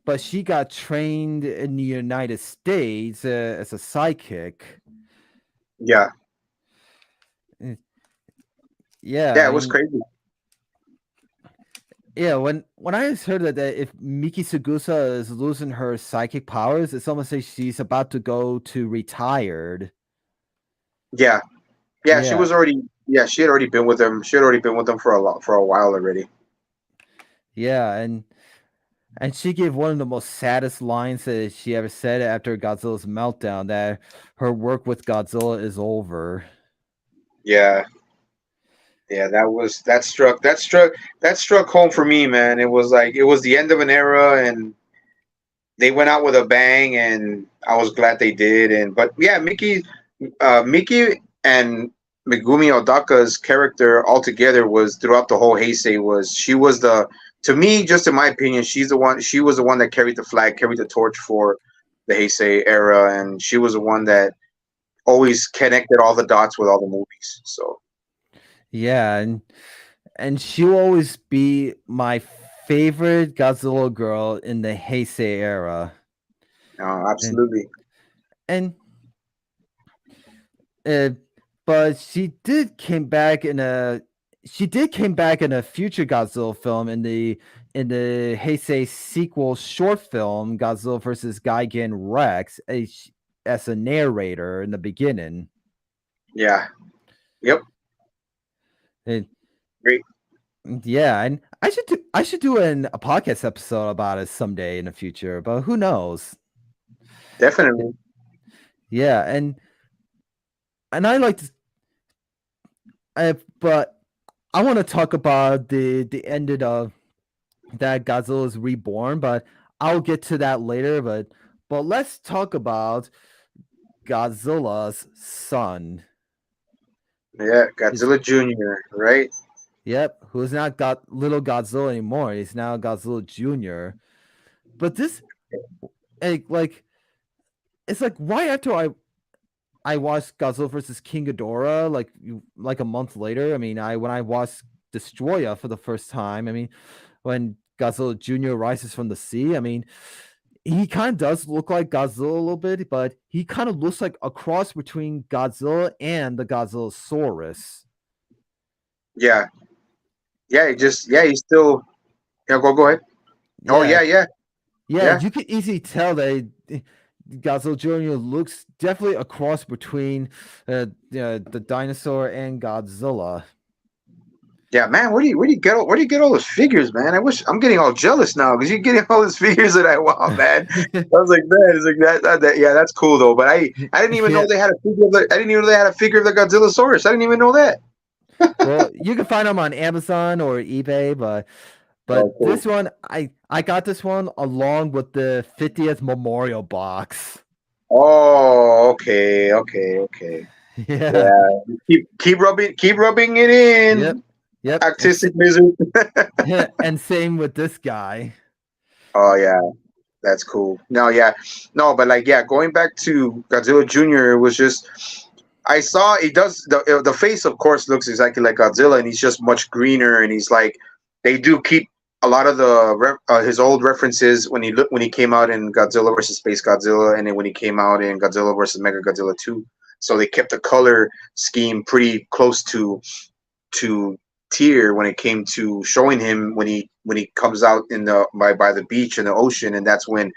but she got trained in the United States as a psychic. yeah, Eh, Yeah, yeah. I It was mean, crazy. yeah, when I heard that if Miki Saegusa is losing her psychic powers, it's almost like she's about to go to retired. Yeah, yeah. She Yeah, was already. Yeah, she had already been with them. She had already been with them for a while already. yeah, and she gave one of the most saddest lines that she ever said after Godzilla's meltdown, that her work with Godzilla is over. Yeah, yeah, that struck home for me, man. It was like it was the end of an era, and they went out with a bang, and I was glad they did. And but yeah, Miki and Megumi Odaka's character altogether was throughout the whole Heisei was she was the to me, just in my opinion, she was the one that carried the flag, carried the torch for the Heisei era, and she was the one that always connected all the dots with all the movies. So Yeah, and she'll always be my favorite Godzilla girl in the Heisei era. And absolutely. and uh, but she did came back in a future Godzilla film in the Heisei sequel short film Godzilla versus Gigan Rex as a narrator in the beginning. Yeah. Yep. And, Great. yeah, and I should do a podcast episode about it someday in the future, but who knows? Definitely. Yeah, and I like to, but I want to talk about the ending of that Godzilla is reborn, but I'll get to that later. But let's talk about Godzilla's son. Yeah. His Godzilla Jr. Right. Yep, who's not got little Godzilla anymore. He's now Godzilla Jr. But this like it's like right after I watched Godzilla versus King Ghidorah like a month later. I mean, I when I watched Destoroyah for the first time. I mean, when Godzilla Jr. rises from the sea. I mean, he kind of does look like Godzilla a little bit, but he kind of looks like a cross between Godzilla and the Godzillasaurus. Yeah. Yeah. He just yeah. He's still yeah. Go ahead. Oh Yeah, yeah. Yeah. yeah, Yeah. you can easily tell that Godzilla Jr. looks definitely a cross between the dinosaur and Godzilla. Yeah, man, where do you get all those figures, man? I wish I'm getting all jealous now because you're getting all those figures that I want, man. I was like, man, it's like yeah, that's cool though. But I didn't even know Yeah, they had a figure of the I didn't even know they had a figure of the Godzillasaurus. I didn't even know that. well, you can find them on Amazon or eBay, Oh, but cool. this one I got this one along with the 50th memorial box. Oh, okay, okay, okay. Yeah. Yeah, keep rubbing it Yep. in. Yep. Artistic lizard. And same with this guy. Oh yeah, that's cool. No, yeah, no, but like yeah, going back to Godzilla Jr. It was just I saw he does the face of course looks exactly like Godzilla and he's just much greener and he's like they do keep a lot of his old references when he came out in Godzilla versus Space Godzilla and then when he came out in Godzilla versus Mega Godzilla 2. So they kept the color scheme pretty close to tier when it came to showing him when he comes out in the by the beach in the ocean and that's when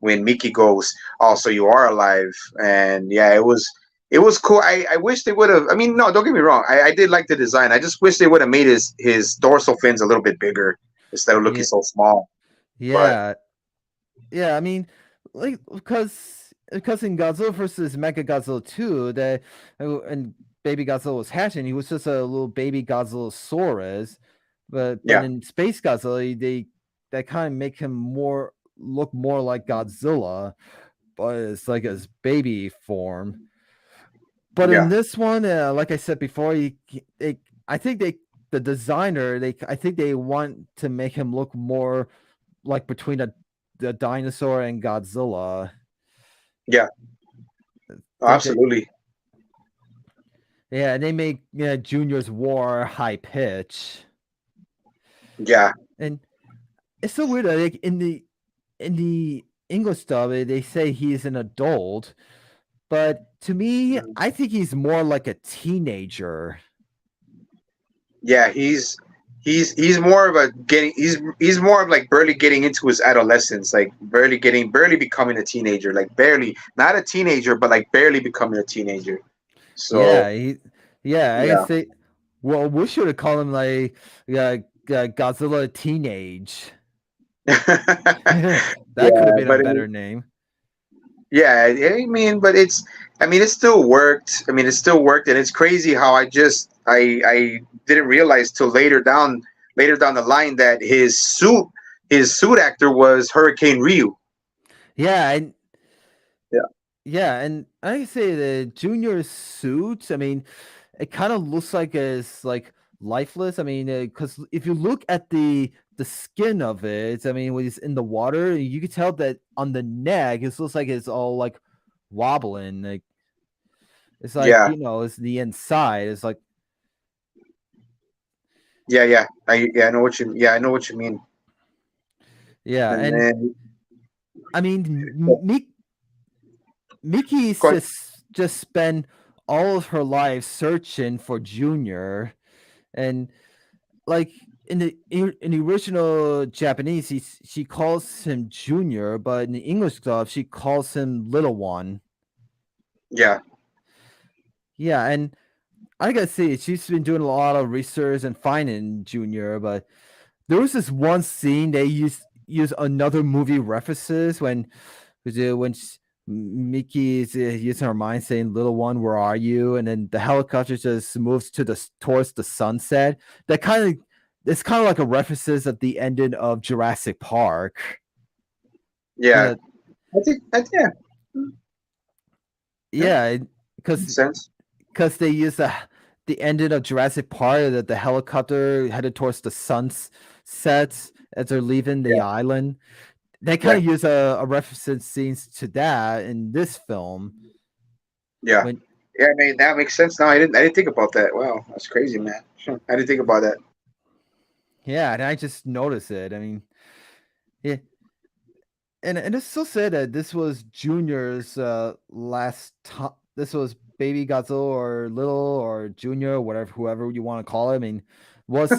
Miki goes, "Oh, so you are alive." And yeah, it was cool. I wish they would have. I mean, no, don't get me wrong. I did like the design. I just wish they would have made his dorsal fins a little bit bigger instead of looking Yeah. so small. But Yeah. Yeah, I mean, like because in Godzilla versus Mecha Godzilla 2, that and baby Godzilla was hatching, he was just a little baby Godzillasaurus. But yeah, in Space Godzilla, they kind of make him look more like Godzilla, but it's like his baby form. But in yeah, this one, like I said before, I think the designer, I think they want to make him look more like between the dinosaur and Godzilla. yeah, They absolutely. Yeah, and they make Junior's war high pitch, Yeah, and it's so weird. Like in the English dub, they say he's an adult, but to me, I think he's more like a teenager. yeah. He's more of a getting he's more of like barely getting into his adolescence, like barely becoming a teenager, like barely not a teenager, but like barely becoming a teenager. So Yeah, I yeah, guess they. Well, we should have called him like Godzilla teenage. That could have Yeah, been a but better name. yeah, I mean, but I mean, it still worked. I mean, it still worked, and it's crazy how I didn't realize till later down the line that his suit actor was Hurricane Ryu. Yeah, and Yeah, yeah, and I say the junior suit. I mean, it kind of looks like it's like lifeless. I mean, because if you look at the skin of it, I mean, when it's in the water, you can tell that on the neck, it looks like it's all like wobbling. Like it's like yeah, it's the inside. It's like yeah. I know what I know what you mean. yeah, And and then I mean, Mickey's go ahead. just spent all of her life searching for Junior, and like in the original Japanese, she calls him Junior, but in the English dub, she calls him Little One. Yeah, Yeah, and I gotta say, she's been doing a lot of research and finding Junior, but there was this one scene they use another movie references when Mickey is using her mind saying "Little one, where are you?" and then the helicopter just moves towards the sunset. That kind of it's kind of like a references at the ending of Jurassic Park. yeah. Yeah, Yeah, yeah, yeah, makes because sense. they use the ending of Jurassic Park that the helicopter headed towards the sunset as they're leaving the Yeah, island. They kind yeah, of use a reference scenes to that in this film yeah. when Yeah, I mean that makes sense now. I didn't think about that. Wow, that's crazy, man. I didn't think about that. yeah, and I just noticed it. I mean, yeah, and it's so sad that this was Junior's last time. This was Baby Godzilla or Little or Junior, whatever, whoever you want to call it. I mean, was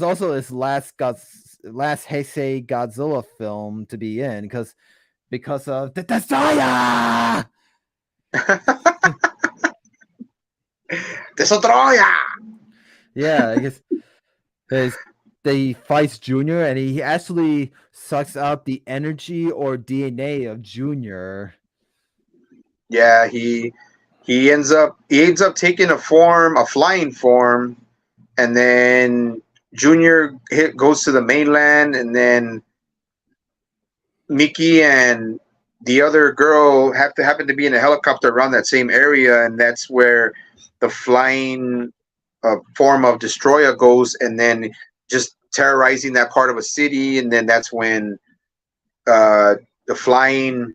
also his last Heisei Godzilla film to be in because of the Destoroyah. Destoroyah. Yeah, I guess is they fights Junior and he actually sucks out the energy or DNA of Junior. Yeah, he ends up taking a flying form, and then goes to the mainland, and then Miki and the other girl have to happen to be in a helicopter around that same area, and that's where the flying form of Destroyer goes, and then just terrorizing that part of a city, and then that's when uh, the flying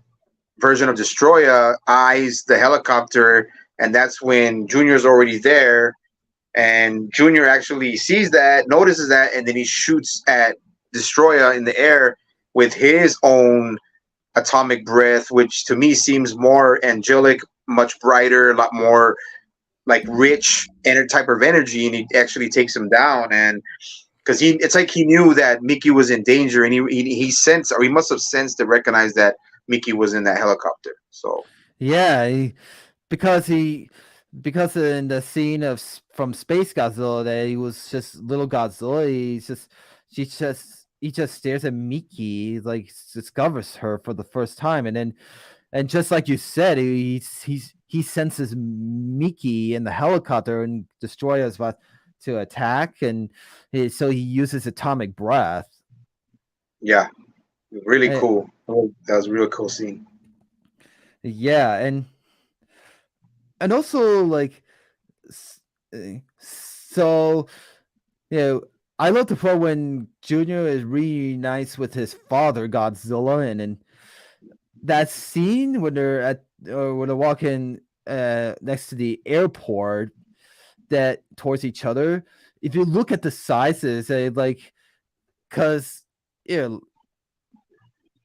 version of Destroyer eyes the helicopter, and that's when Junior's already there, and Junior actually sees that, notices that, and then he shoots at Destroyer in the air with his own atomic breath, which to me seems more angelic, much brighter, a lot more like rich type of energy, and he actually takes him down. And because it's like he knew that Mickey was in danger, and he sensed, or he must have sensed to recognize that Mickey was in that helicopter. So Yeah, he because in the scene of from Space Godzilla that he was just little Godzilla. He just stares at Miki, like discovers her for the first time, and just like you said, he senses Miki in the helicopter and Destroyer is about to attack, and so he uses atomic breath. yeah, really Uh, cool. That was a real cool scene. yeah, and also like so I love the part when Junior is reunites with his father Godzilla, and then that scene when they're when they're walking next to the airport that towards each other. If you look at the sizes, like because yeah,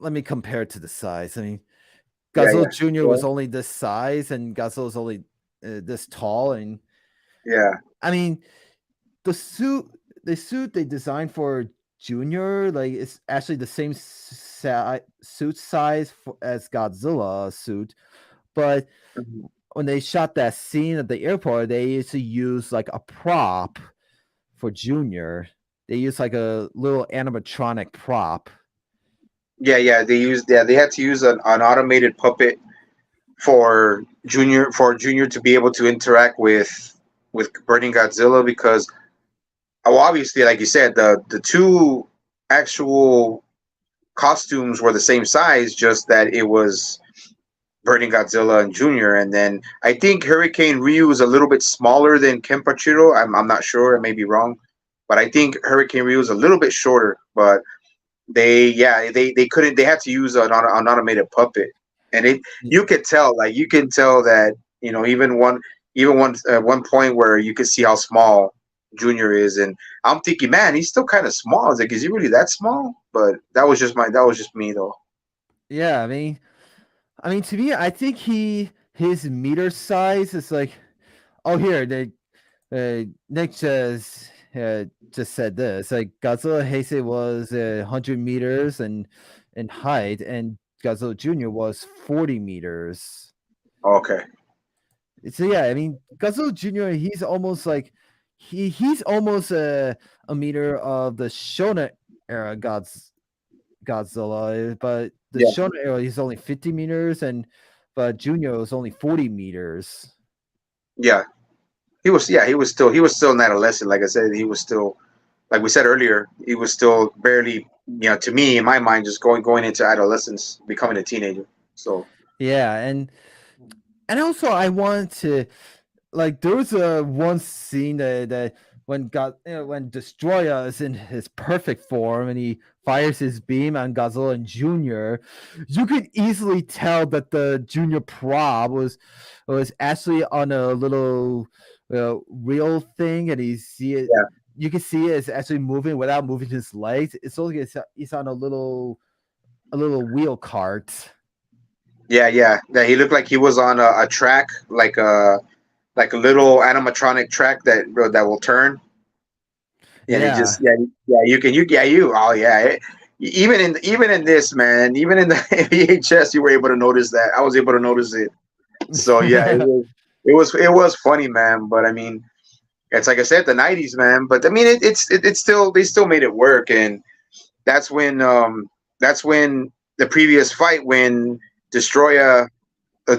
let me compare it to the size. I mean, Yeah, Godzilla yeah, Jr. was well, only this size, and Godzilla's only this tall, and yeah, I mean the suit they designed for Junior, like it's actually the same suit size as Godzilla suit, but mhm, when they shot that scene at the airport, they used to use like a prop for Junior. They used like a little animatronic prop. yeah. They had to use an automated puppet for Junior to be able to interact with Burning Godzilla because oh, obviously, like you said, the two actual costumes were the same size, just that it was Burning Godzilla and Junior. And then I think Hurricane Ryu is a little bit smaller than Kenpachiro. I'm not sure. I may be wrong, but I think Hurricane Ryu is a little bit shorter. But they couldn't. They had to use an automated puppet, and it you could tell you can tell that even one at one point where you could see how small Junior is, and I'm thinking, man, he's still kind of small. I was like, is he really that small? But that was just me though. Yeah, I mean, to me, I think his meter size is like, oh, here Nick just said this. Like Godzilla Heisei was 100 meters in height, and Godzilla Jr. was 40 meters. Okay. So yeah, I mean Godzilla Jr. He's almost like he's almost a meter of the Shonen era Godzilla, but the Yeah. Shonen era he's only 50 meters, and but Junior was only 40 meters. Yeah. He was. Yeah. He was still an adolescent. Like I said, he was still like we said earlier. He was still barely. To me, in my mind, just going into adolescence, becoming a teenager. So Yeah, and also I wanted to like there was a one scene that when Destoroyah is in his perfect form and he fires his beam on Godzilla and Junior, you could easily tell that the Junior prop was actually on a little real thing, and he see it. yeah. You can see it's actually moving without moving his legs. It's only he's on a little wheel cart. Yeah. Yeah. He looked like he was on a track, like a little animatronic track that will turn, and it just Yeah. yeah you can you yeah you oh yeah even in this man, even in the VHS, you were able to notice that. I was able to notice it. So yeah, it was funny, man. But I mean, it's like I said, the '90s, man. But I mean, it's still they still made it work, and that's when um that's when the previous fight when Destroyer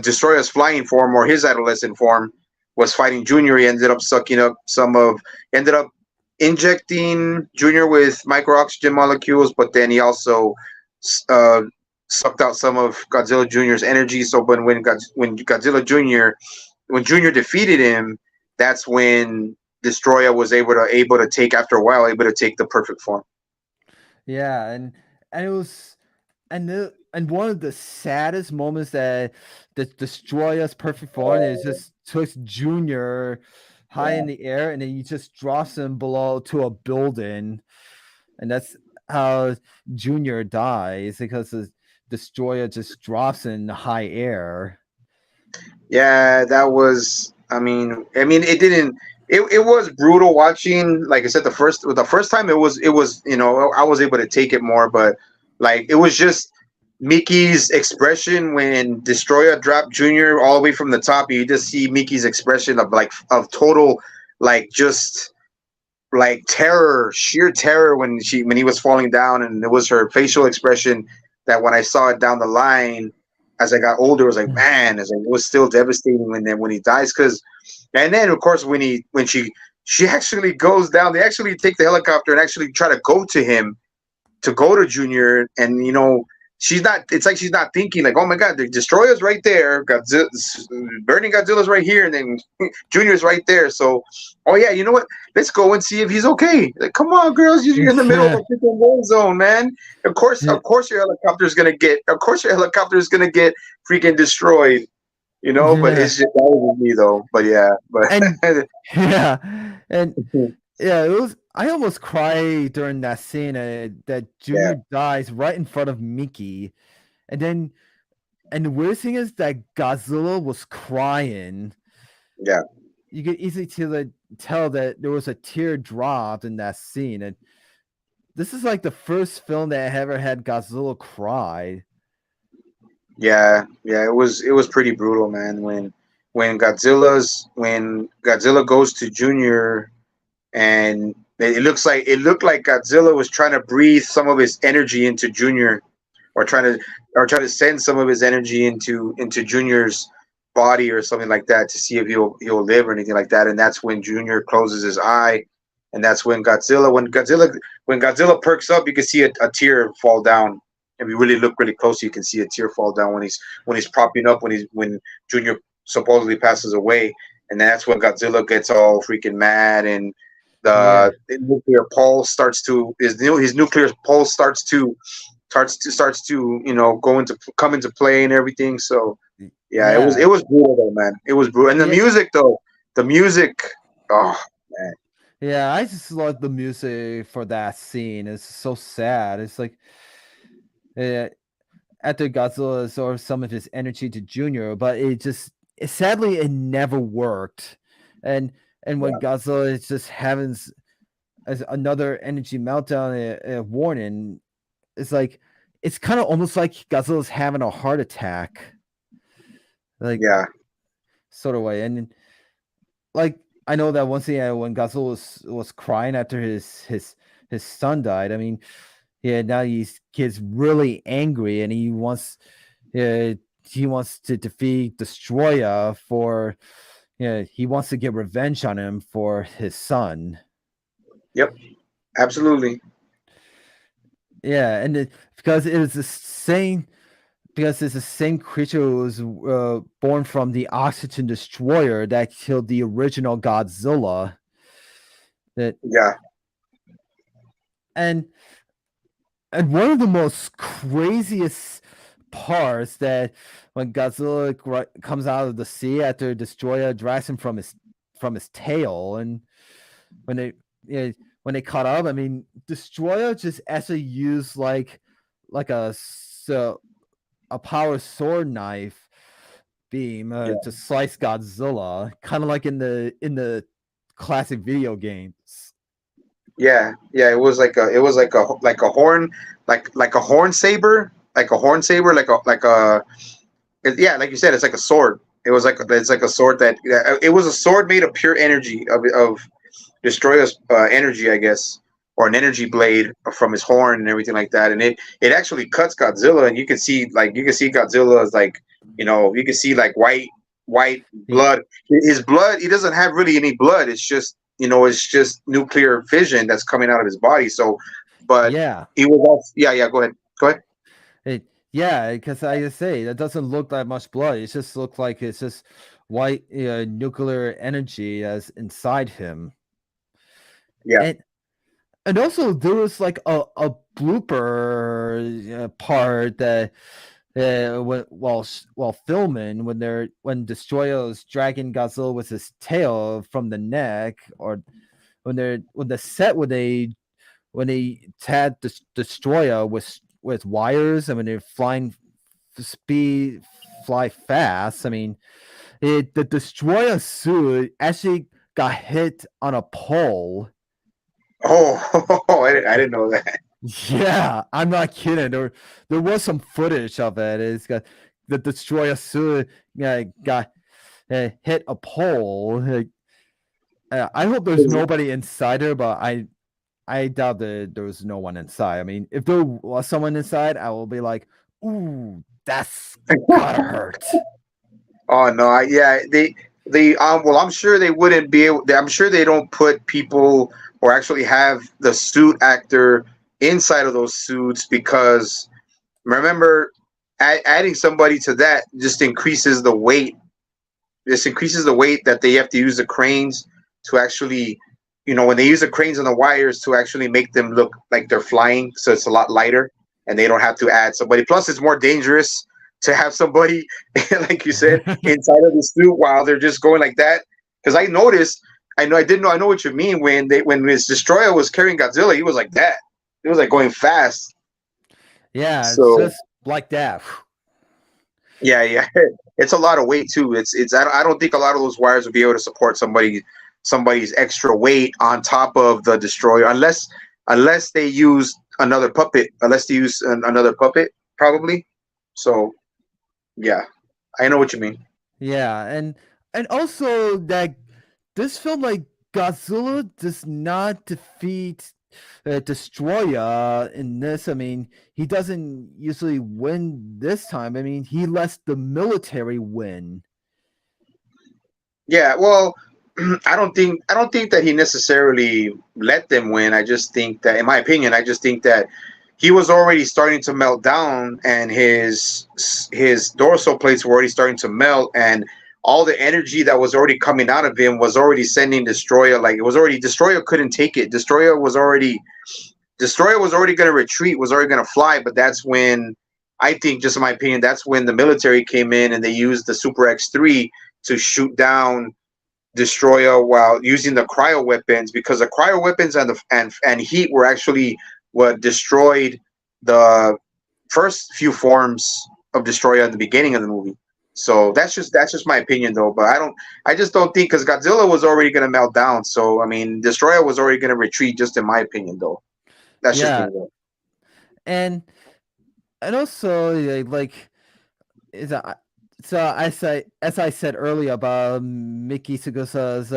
Destroyer's flying form or his adolescent form was fighting Junior. He ended up sucking up ended up injecting Junior with micro oxygen molecules, but then he also uh, sucked out some of Godzilla Jr.'s energy. So when Godzilla Jr. when Junior defeated him, that's when Destroyer was able to take after a while able to take the perfect form. Yeah, and it was and one of the saddest moments that destroy us perfect form is just took Junior high in the air and then he just drops him below to a building, and that's how Junior dies because the destroyer just drops in high air. Yeah, that was. I mean, it didn't. It was brutal watching. Like I said, the first time it was. I was able to take it more, but like it was just Mickey's expression when Destroyer dropped Junior all the way from the top. You just see Mickey's expression of total just terror, sheer terror when he was falling down, and it was her facial expression that when I saw it down the line as I got older, it was like, man, it was still devastating when he dies. And then of course when she actually goes down, they actually take the helicopter and actually try to go to him to go to Junior, and she's not. It's like she's not thinking like, oh my god, the destroyer's right there, Godzilla, burning Godzilla's right here, and then Junior's right there. So, oh yeah, you know what? Let's go and see if he's okay. Like, come on, girls, you're in the middle of a freaking war zone, man. Of course, Of course, your helicopter is gonna get freaking destroyed. But Yeah. it's just that was me though. But yeah, And but yeah, and yeah, it was. I almost cried during that scene that yeah, Junior dies right in front of Mickey, and then and the weird thing is that Godzilla was crying. yeah. You could easily tell that there was a tear dropped in that scene, and this is like the first film that ever had Godzilla cry. Yeah, it was pretty brutal, man. When Godzilla goes to Junior, and it looked like Godzilla was trying to breathe some of his energy into Junior, or trying to send some of his energy into Junior's body or something like that to see if he'll live or anything like that. And that's when Junior closes his eye, and that's when Godzilla perks up, you can see a tear fall down. If you really look really close, you can see a tear fall down when he's propping up when Junior supposedly passes away, and that's when Godzilla gets all freaking mad, and Yeah. the nuclear pulse starts to his nuclear pulse starts to come into play and everything. So yeah, it was Yeah. it was brutal though, man. It was brutal, and the Yeah. music though, the music, oh man, Yeah, I just love the music for that scene. It's so sad. It's like uh, after Godzilla absorbs some of his energy to Junior, but sadly it never worked. And when yeah, Godzilla is just having as another energy meltdown, warning, it's like it's kind of almost like Godzilla's having a heart attack, like yeah, sort of way. And like I know that once when Godzilla was crying after his son died. I mean, yeah, now he's kid's really angry and uh, he wants to defeat Destoroyah for he wants to get revenge on him for his son. yep, absolutely, Yeah, and because it was the same because it's the same creature who was born from the oxygen destroyer that killed the original Godzilla. That yeah, and one of the most craziest parts that when Godzilla comes out of the sea after Destroyer drags him from his tail, and when they you know, when they caught up, I mean, Destroyer just actually used like a power sword knife beam yeah, to slice Godzilla, kind of like in the classic video games. yeah. It was like a horn, like a horn saber, yeah, like you said, it's like a sword. It's like a sword it was a sword made of pure energy of Destroyer's energy, I guess, or an energy blade from his horn and everything like that. And it actually cuts Godzilla, and you can see Godzilla is like, you can see like white Y- blood. His blood, he doesn't have really any blood. It's just nuclear fission that's coming out of his body. So, but Yeah, he was also, yeah. Go ahead. yeah, because I just say that doesn't look that much blood. It just looks like it's just white nuclear energy that's inside him. Yeah, And also there was like a blooper part that while filming when Destroyer was dragging Godzilla with his tail from the neck, or when the set when they had Destroyer with wires, and when they're flying speed fly fast. I mean, the Destroyer suit actually got hit on a pole. oh, I didn't know that. Yeah, I'm not kidding. There was some footage of it. It's got the Destroyer suit got hit a pole. I hope there's nobody inside there, but I doubt that there was no one inside. I mean, if there was someone inside, I will be like, "Ooh, that's gotta hurt." Oh no, yeah, well, I'm sure they wouldn't be able. I'm sure they don't put people or actually have the suit actor inside of those suits, because remember, adding somebody to that just increases the weight. This increases the weight that they have to use the cranes to actually, when they use the cranes and the wires to actually make them look like they're flying, so it's a lot lighter, and they don't have to add somebody. Plus, it's more dangerous to have somebody, like you said, inside of the suit while they're just going like that. Because I noticed, I know what you mean. When his destroyer was carrying Godzilla, he was like that. He was like going fast. Yeah, it's So just like that. yeah. It's a lot of weight too. I don't think a lot of those wires would be able to support somebody's extra weight on top of the destroyer, unless they use another puppet, another puppet probably. So yeah, I know what you mean. Yeah, and also that this film, like, Godzilla does not defeat. Destoroyah in this, I mean, he doesn't usually win this time. I mean, he lets the military win. Yeah, well, I don't think that he necessarily let them win. I just think that, in my opinion, I just think that he was already starting to melt down, and his dorsal plates were already starting to melt, and all the energy that was already coming out of him was already sending Destroyer. Like, it was already, Destroyer couldn't take it. Destroyer was already going to retreat, was already going to fly. But that's when, I think, just in my opinion, that's when the military came in and they used the Super X3 to shoot down Destroyer while using the cryo weapons, because the cryo weapons and heat were actually what destroyed the first few forms of Destroyer at the beginning of the movie. So that's just my opinion, though. But I just don't think, because Godzilla was already going to melt down. So I mean, Destroyer was already going to retreat. Just in my opinion, though. That's just me, Yeah, though. and also like is a, so I say as I said earlier about Miki Saegusa's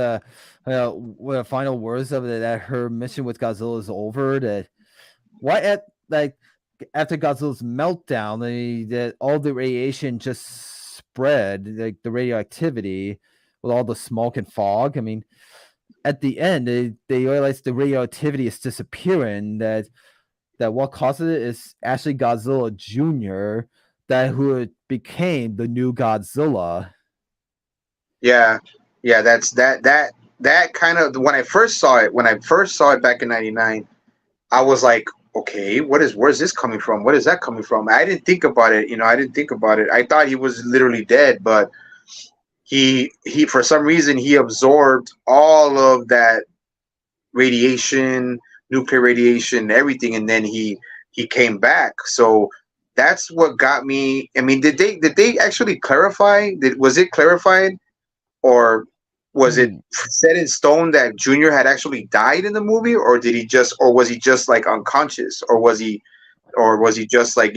final words of it, that her mission with Godzilla is over. That why at like after Godzilla's meltdown, that all the radiation just spread, like the radioactivity with all the smoke and fog. I mean, at the end, they realize the radioactivity is disappearing. That what causes it is actually Godzilla Jr. that who became the new Godzilla. Yeah, yeah. That kind of, when I first saw it back in '99. I was like, okay, where's this coming from? What is that coming from? I didn't think about it. I didn't think about it. I thought he was literally dead, but he for some reason he absorbed all of that radiation, nuclear radiation, everything, and then he came back. So that's what got me. I mean, did they actually clarify? Was it clarified, or was it Hmm. set in stone that Junior had actually died in the movie, or was he just like unconscious, or was he just like,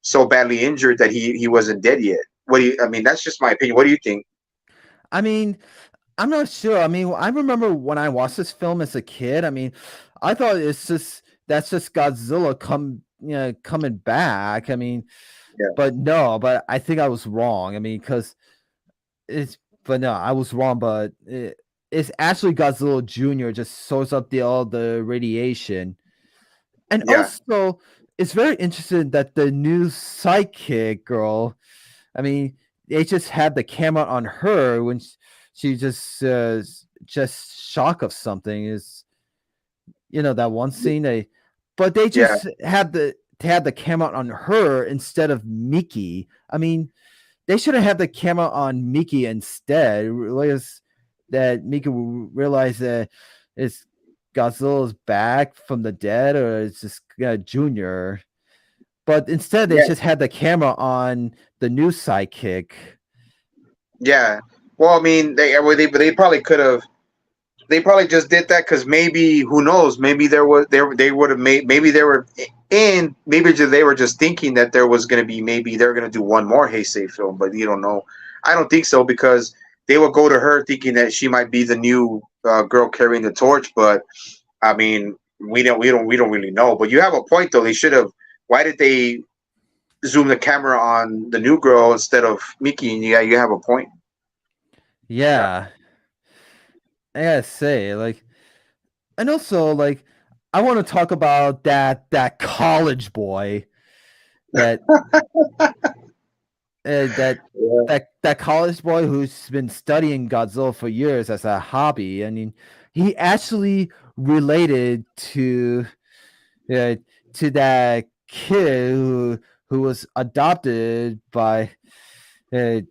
so badly injured that he wasn't dead yet? I mean, that's just my opinion. What do you think? I mean, I'm not sure. I mean, I remember when I watched this film as a kid. I mean, I thought that's just Godzilla coming back. I mean, Yeah, but no, but I think I was wrong. I mean, because it's but no, I was wrong. But it's actually Godzilla Jr. just soaks up all the radiation. And yeah, also, it's very interesting that the new sidekick girl, I mean, they just had the camera on her when she just shock of something is that one scene but they yeah, just had the camera on her instead of Miki. I mean, they should have had the camera on Miki instead. Realize that Miki will realize that it's Godzilla's back from the dead, or it's just Junior. But instead, they yeah, just had the camera on the new sidekick. yeah. Well, I mean, they probably could have. They probably just did that because, maybe, who knows? Maybe they would have made, maybe they were in, maybe they were just thinking that there was going to be, maybe they're going to do one more Heisei film, but you don't know. I don't think so, because they will go to her thinking that she might be the new girl carrying the torch. But I mean, we don't really know. But you have a point, though. They should have. Why did they zoom the camera on the new girl instead of Miki? And yeah, you have a point. Yeah, Yeah, I gotta say, and also I want to talk about that college boy that yeah, that college boy who's been studying Godzilla for years as a hobby. I mean, he actually related uh, to that kid who was adopted by uh,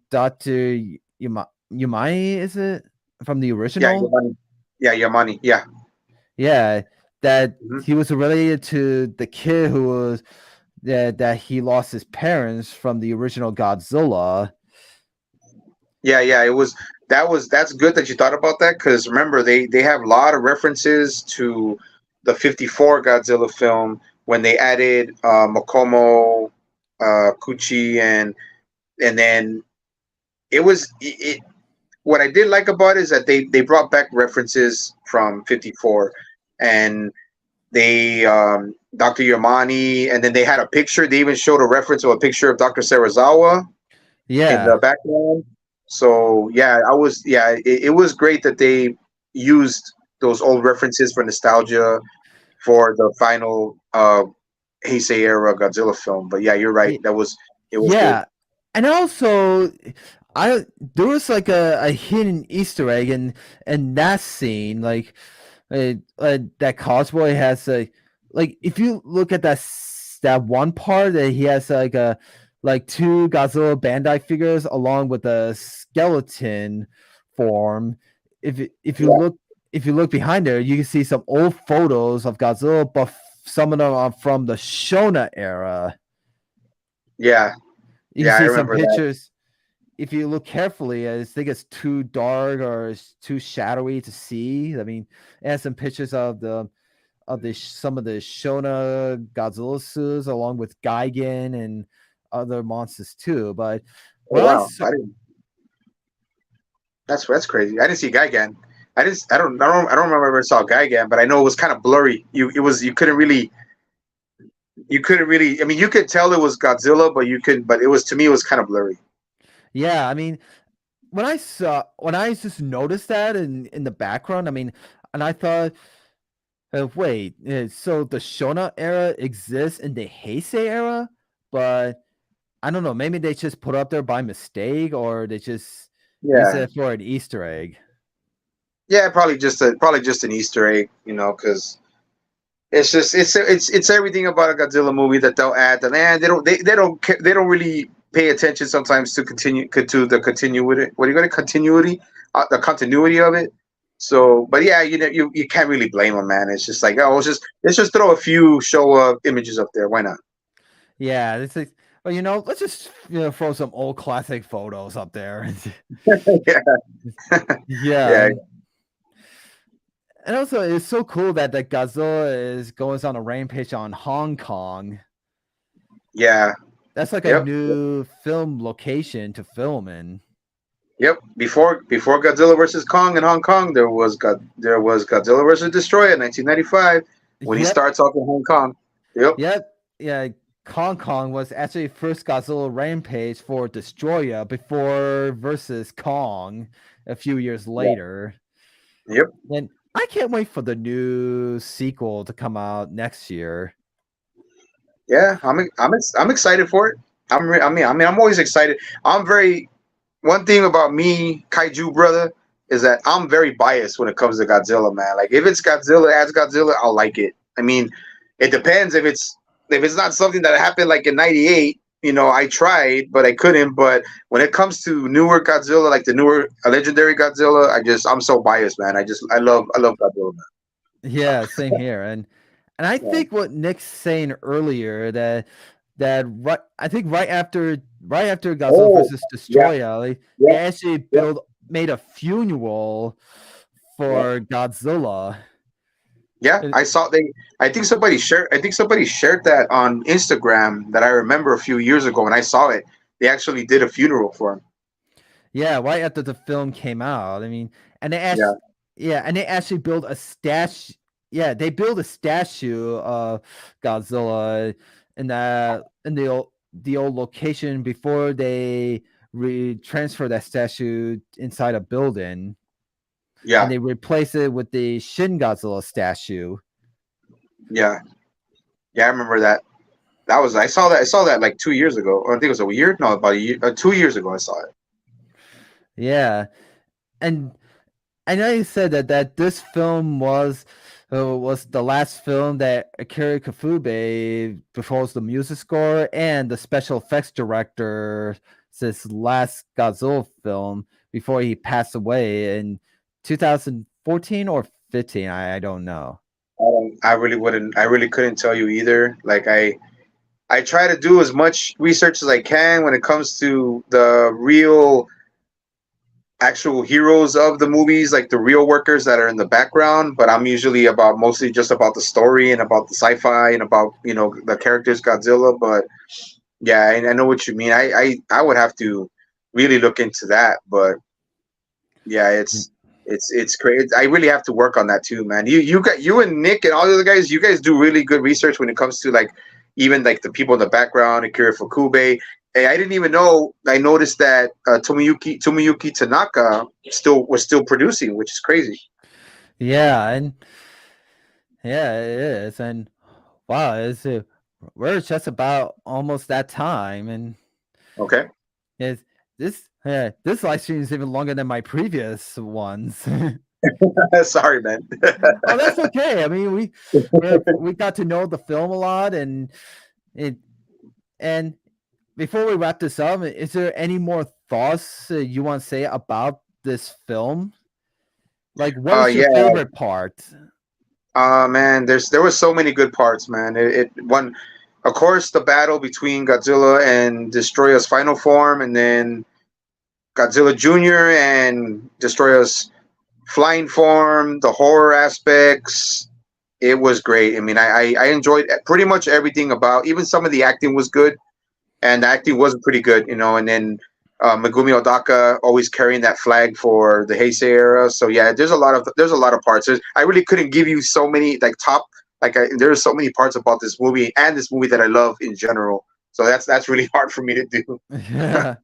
Doctor Yumai. Is it from the yeah, your original? money. Yeah, your money. Yeah. Yeah, that Mhm. he was related to the kid who was that he lost his parents from the original Godzilla. Yeah, yeah, that's good that you thought about that, because remember, they have a lot of references to the '54 Godzilla film when they added Makomo, Kuchi, and then what I did like about it is that they brought back references from '54, and they Dr. Yamani, and then they had a picture. They even showed a reference of a picture of Dr. Sarazawa in Yeah, the background. So yeah, it was great that they used those old references for nostalgia for the final Heisei era Godzilla film. But yeah, you're right. y- It was good. yeah, and also, I there was like a hidden Easter egg in that scene, like that Cosboy has like if you look at that one part that he has like two Godzilla Bandai figures along with a skeleton form. If you Yeah, look behind there, you can see some old photos of Godzilla, but some of them are from the Shona era. yeah, You can yeah. I see some remember that. pictures. If you look carefully, I think it's too dark or it's too shadowy to see. I mean, it has some pictures of some of the Shona Godzilla suits along with Gigan and other monsters too. But Oh when I wow, saw, I didn't. That's crazy. I didn't see Gigan. I didn't. I don't remember if I saw Gigan, but I know it was kind of blurry. You couldn't really. You couldn't really. I mean, you could tell it was Godzilla, but you could. But it was to me, it was kind of blurry. yeah, I mean, when I just noticed that in the background, I mean, and I thought, wait, so the Shona era exists in the Heisei era, but I don't know. Maybe they just put up there by mistake, or they just use Yeah, it for an Easter egg. yeah. Probably just an Easter egg. You know, because it's everything about a Godzilla movie that they'll add. And they don't really pay attention sometimes to to the continuity. What are you going to continuity? The continuity of it. So, but yeah, you can't really blame them, man. It's just like, oh, let's just throw a few show images up there. Why not? Yeah, it's like, well, let's just throw some old classic photos up there. Yeah, Yeah, yeah, and also it's so cool that the Godzilla is going on a rampage on Hong Kong. yeah. That's like a Yep, new film location to film in. yep. Before Godzilla versus Kong in Hong Kong, there was Godzilla versus Destroyer in 1995 when he Yep, starts off in Hong Kong. Yep. yep, yeah. Hong Kong was actually first Godzilla rampage for Destroyer before versus Kong a few years Yeah. later. Yep. And I can't wait for the new sequel to come out next year. Yeah, I'm excited for it. I'm always excited. I'm very One thing about me, Kaiju brother, is that I'm very biased when it comes to Godzilla, man. Like if it's Godzilla as Godzilla, I'll like it. I mean, it depends if it's not something that happened like in '98. You know, I tried, but I couldn't. But when it comes to newer Godzilla, like the newer legendary Godzilla, I'm so biased, man. I love Godzilla, man. Yeah, same here. And I Yeah. think what Nick's saying earlier that I think right after Godzilla Oh, versus yeah, Destroyer, they yeah, actually yeah, made a funeral yeah. for Godzilla. Yeah, And I saw they. I think somebody shared that on Instagram that I remember a few years ago when I saw it. They actually did a funeral for him. yeah, right after the film came out. I mean, and Yeah, they actually built a statue. Yeah, they built a statue of Godzilla in the old location before they transfer that statue inside a building, and yeah, they replace it with the Shin Godzilla statue. yeah, yeah. I remember that. I saw that like 2 years ago, or I think it was a year. No, about a year, 2 years ago. I saw it. Yeah, and I know you said that this film was the last film that Akira Kafube proposed the music score and the special effects director his last Godzilla film before he passed away in 2014 or 15. I don't know. I really wouldn't. I really couldn't tell you either. I try to do as much research as I can when it comes to the real actual heroes of the movies, like the real workers that are in the background. But I'm usually about mostly just about the story and about the sci-fi and about the characters Godzilla. But yeah, I know what you mean. I would have to really look into that. But yeah, it's. It's crazy. I really have to work on that too, man. You and Nick and all the other guys, you guys do really good research when it comes to like even like the people in the background, Akira Fukube. Hey, I didn't even know. I noticed that Tomoyuki Tanaka still producing, which is crazy. Yeah, and yeah, it is. And wow, we're just about almost that time, and Okay, it's, this live stream is even longer than my previous ones. sorry, man. Oh, that's okay. I mean, we got to know the film a lot, and it and before we wrap this up, is there any more thoughts you want to say about this film? Like, what was your Yeah, favorite part? man. There was so many good parts, man. It one, of course, the battle between Godzilla and Destoroyah's final form, and then Godzilla Jr. and Destoroyah's flying form, the horror aspects. It was great. I mean, I enjoyed pretty much everything about. Even some of the acting was good, and the acting wasn't pretty good, you know. And then Megumi Odaka always carrying that flag for the Heisei era. So yeah, there's a lot of parts. I really couldn't give you so many like top there's so many parts about this movie and this movie that I love in general. So that's really hard for me to do. Yeah,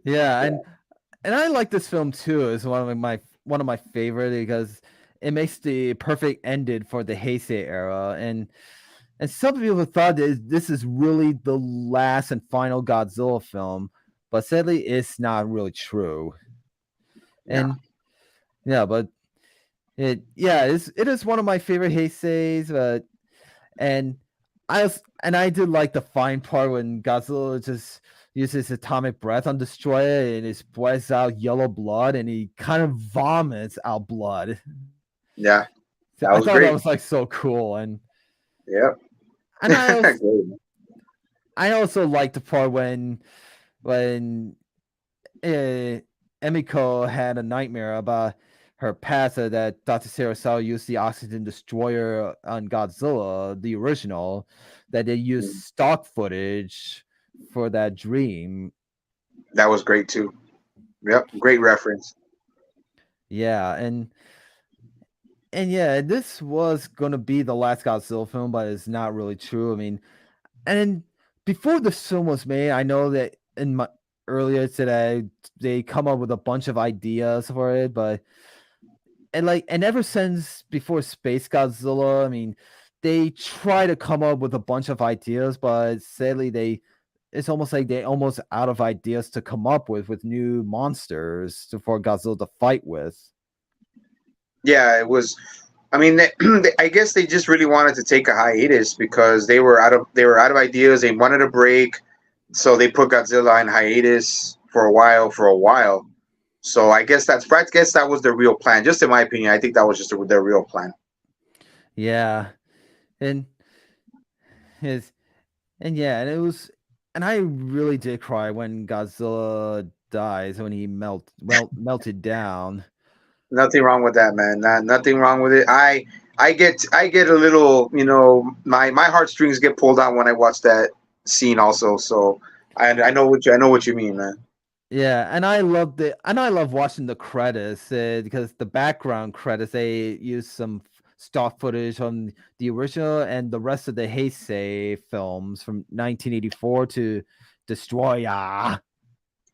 yeah, and I like this film too. It's one of my favorite because it makes the perfect ending for the Heisei era, and some people thought that this is really the last and final Godzilla film, but sadly, it's not really true. Yeah, And yeah, but it is one of my favorite Heiseis, but and I did like the fine part when Godzilla just uses atomic breath on Destroyer and it spreads out yellow blood and he kind of vomits out blood. yeah, So that I was thought that great. was like so cool, Yeah, and great. I also like the part when Emiko had a nightmare about her past that Dr. Sarasawa used the oxygen destroyer on Godzilla, the original, that they used stock footage for that dream. That was great too. Yep, great reference. Yeah, and yeah, this was gonna be the last Godzilla film, but it's not really true. I mean, and before the film was made, I know that in my earlier today they come up with a bunch of ideas for it, but and ever since before Space Godzilla, I mean, they try to come up with a bunch of ideas, but sadly it's almost like they almost out of ideas to come up with new monsters for Godzilla to fight with. Yeah, it was. I mean, I guess they just really wanted to take a hiatus because they were out of ideas. They wanted a break, so they put Godzilla in hiatus for a while. So I guess that was their real plan. Just in my opinion, I think that was just their real plan. Yeah, and his and yeah, and it was, and I really did cry when Godzilla dies when he melted down. Nothing wrong with that, man. Nothing wrong with it. I get a little, my heartstrings get pulled out when I watch that scene also. So I know what you mean, man. Yeah, and I love watching the credits because the background credits they use some stock footage on the original and the rest of the Heisei films from 1984 to Destroyer.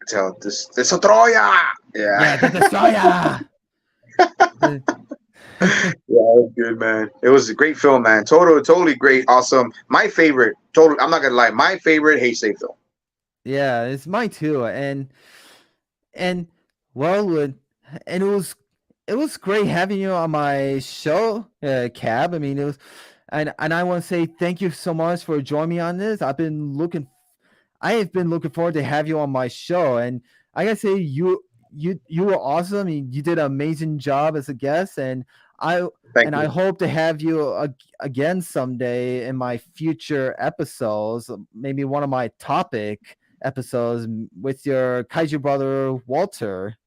Tell this a Troya. Yeah, the Yeah. Destroyer. Yeah, it was good, man. It was a great film, man. Totally great, awesome. My favorite. Total. I'm not gonna lie. My favorite Heisei film. Yeah, it's mine too, and well, and it was great having you on my show, Cab. I mean, it was, and I want to say thank you so much for joining me on this. I have been looking forward to have you on my show, and I gotta say you were awesome. I mean, you did an amazing job as a guest, I Thank and I you. hope to have you again someday in my future episodes. Maybe one of my topic episodes with your kaiju brother Walter.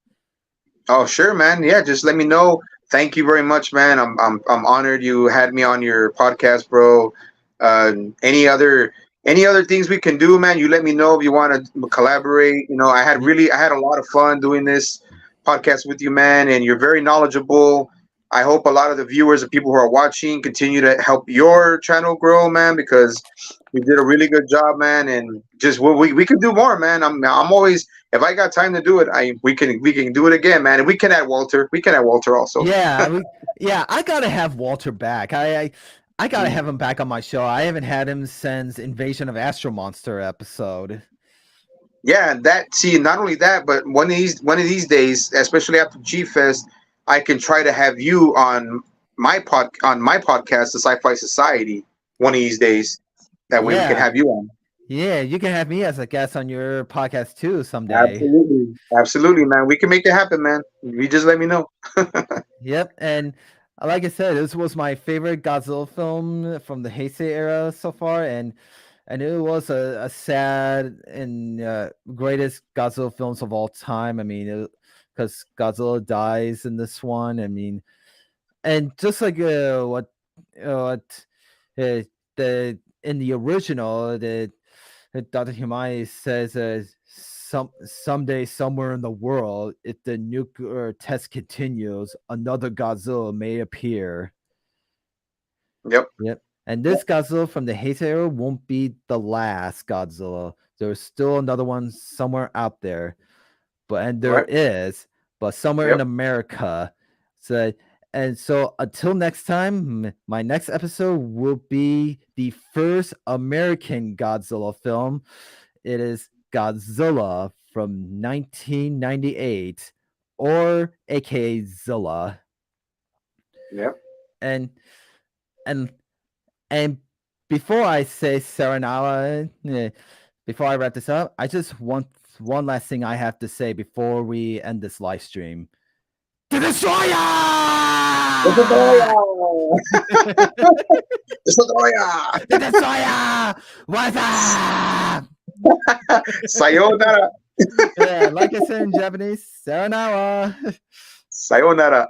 Oh, sure, man. Yeah, just let me know. Thank you very much, man. I'm honored you had me on your podcast, bro. Uh, any other any other things we can do, man? You let me know if you want to collaborate. I had a lot of fun doing this podcast with you, man, and you're very knowledgeable. I hope a lot of the viewers and people who are watching continue to help your channel grow, man, because you did a really good job, man, and just we can do more, man. I'm always, if I got time to do it, I we can do it again, man, and we can add Walter. We can add Walter also. Yeah, I gotta have Walter back. I gotta Mm. have him back on my show. I haven't had him since Invasion of Astro Monster episode. Yeah, and that, see, not only that, but one of these days, especially after G Fest, I can try to have you on my podcast, the Sci Fi Society, one of these days. That way we can Yeah, have you on. yeah, you can have me as a guest on your podcast too someday. Absolutely. Absolutely, man. We can make it happen, man. You just let me know. Yep, and like I said, this was my favorite Godzilla film from the Heisei era so far, and it was a sad and greatest Godzilla films of all time. I mean, because Godzilla dies in this one. I mean, and just like what uh, the in the original, the Dr. Humai says, someday somewhere in the world, if the nuclear test continues, another Godzilla may appear. Yep. Yep. And this Godzilla from the Heisei era won't be the last Godzilla. There's still another one somewhere out there, and there Right. is, but somewhere in Yep. America. So until next time, my next episode will be the first American Godzilla film. It is Godzilla from 1998, or aka Zilla. Yep. And and and before I say Saranala, before I wrap this up, I just want one last thing I have to say before we end this live stream. The Destroyer! Destoroyah! Destoroyah! The Destroyer! What's up? Sayonara! Yeah, like I said in Japanese, Saranara. Sayonara!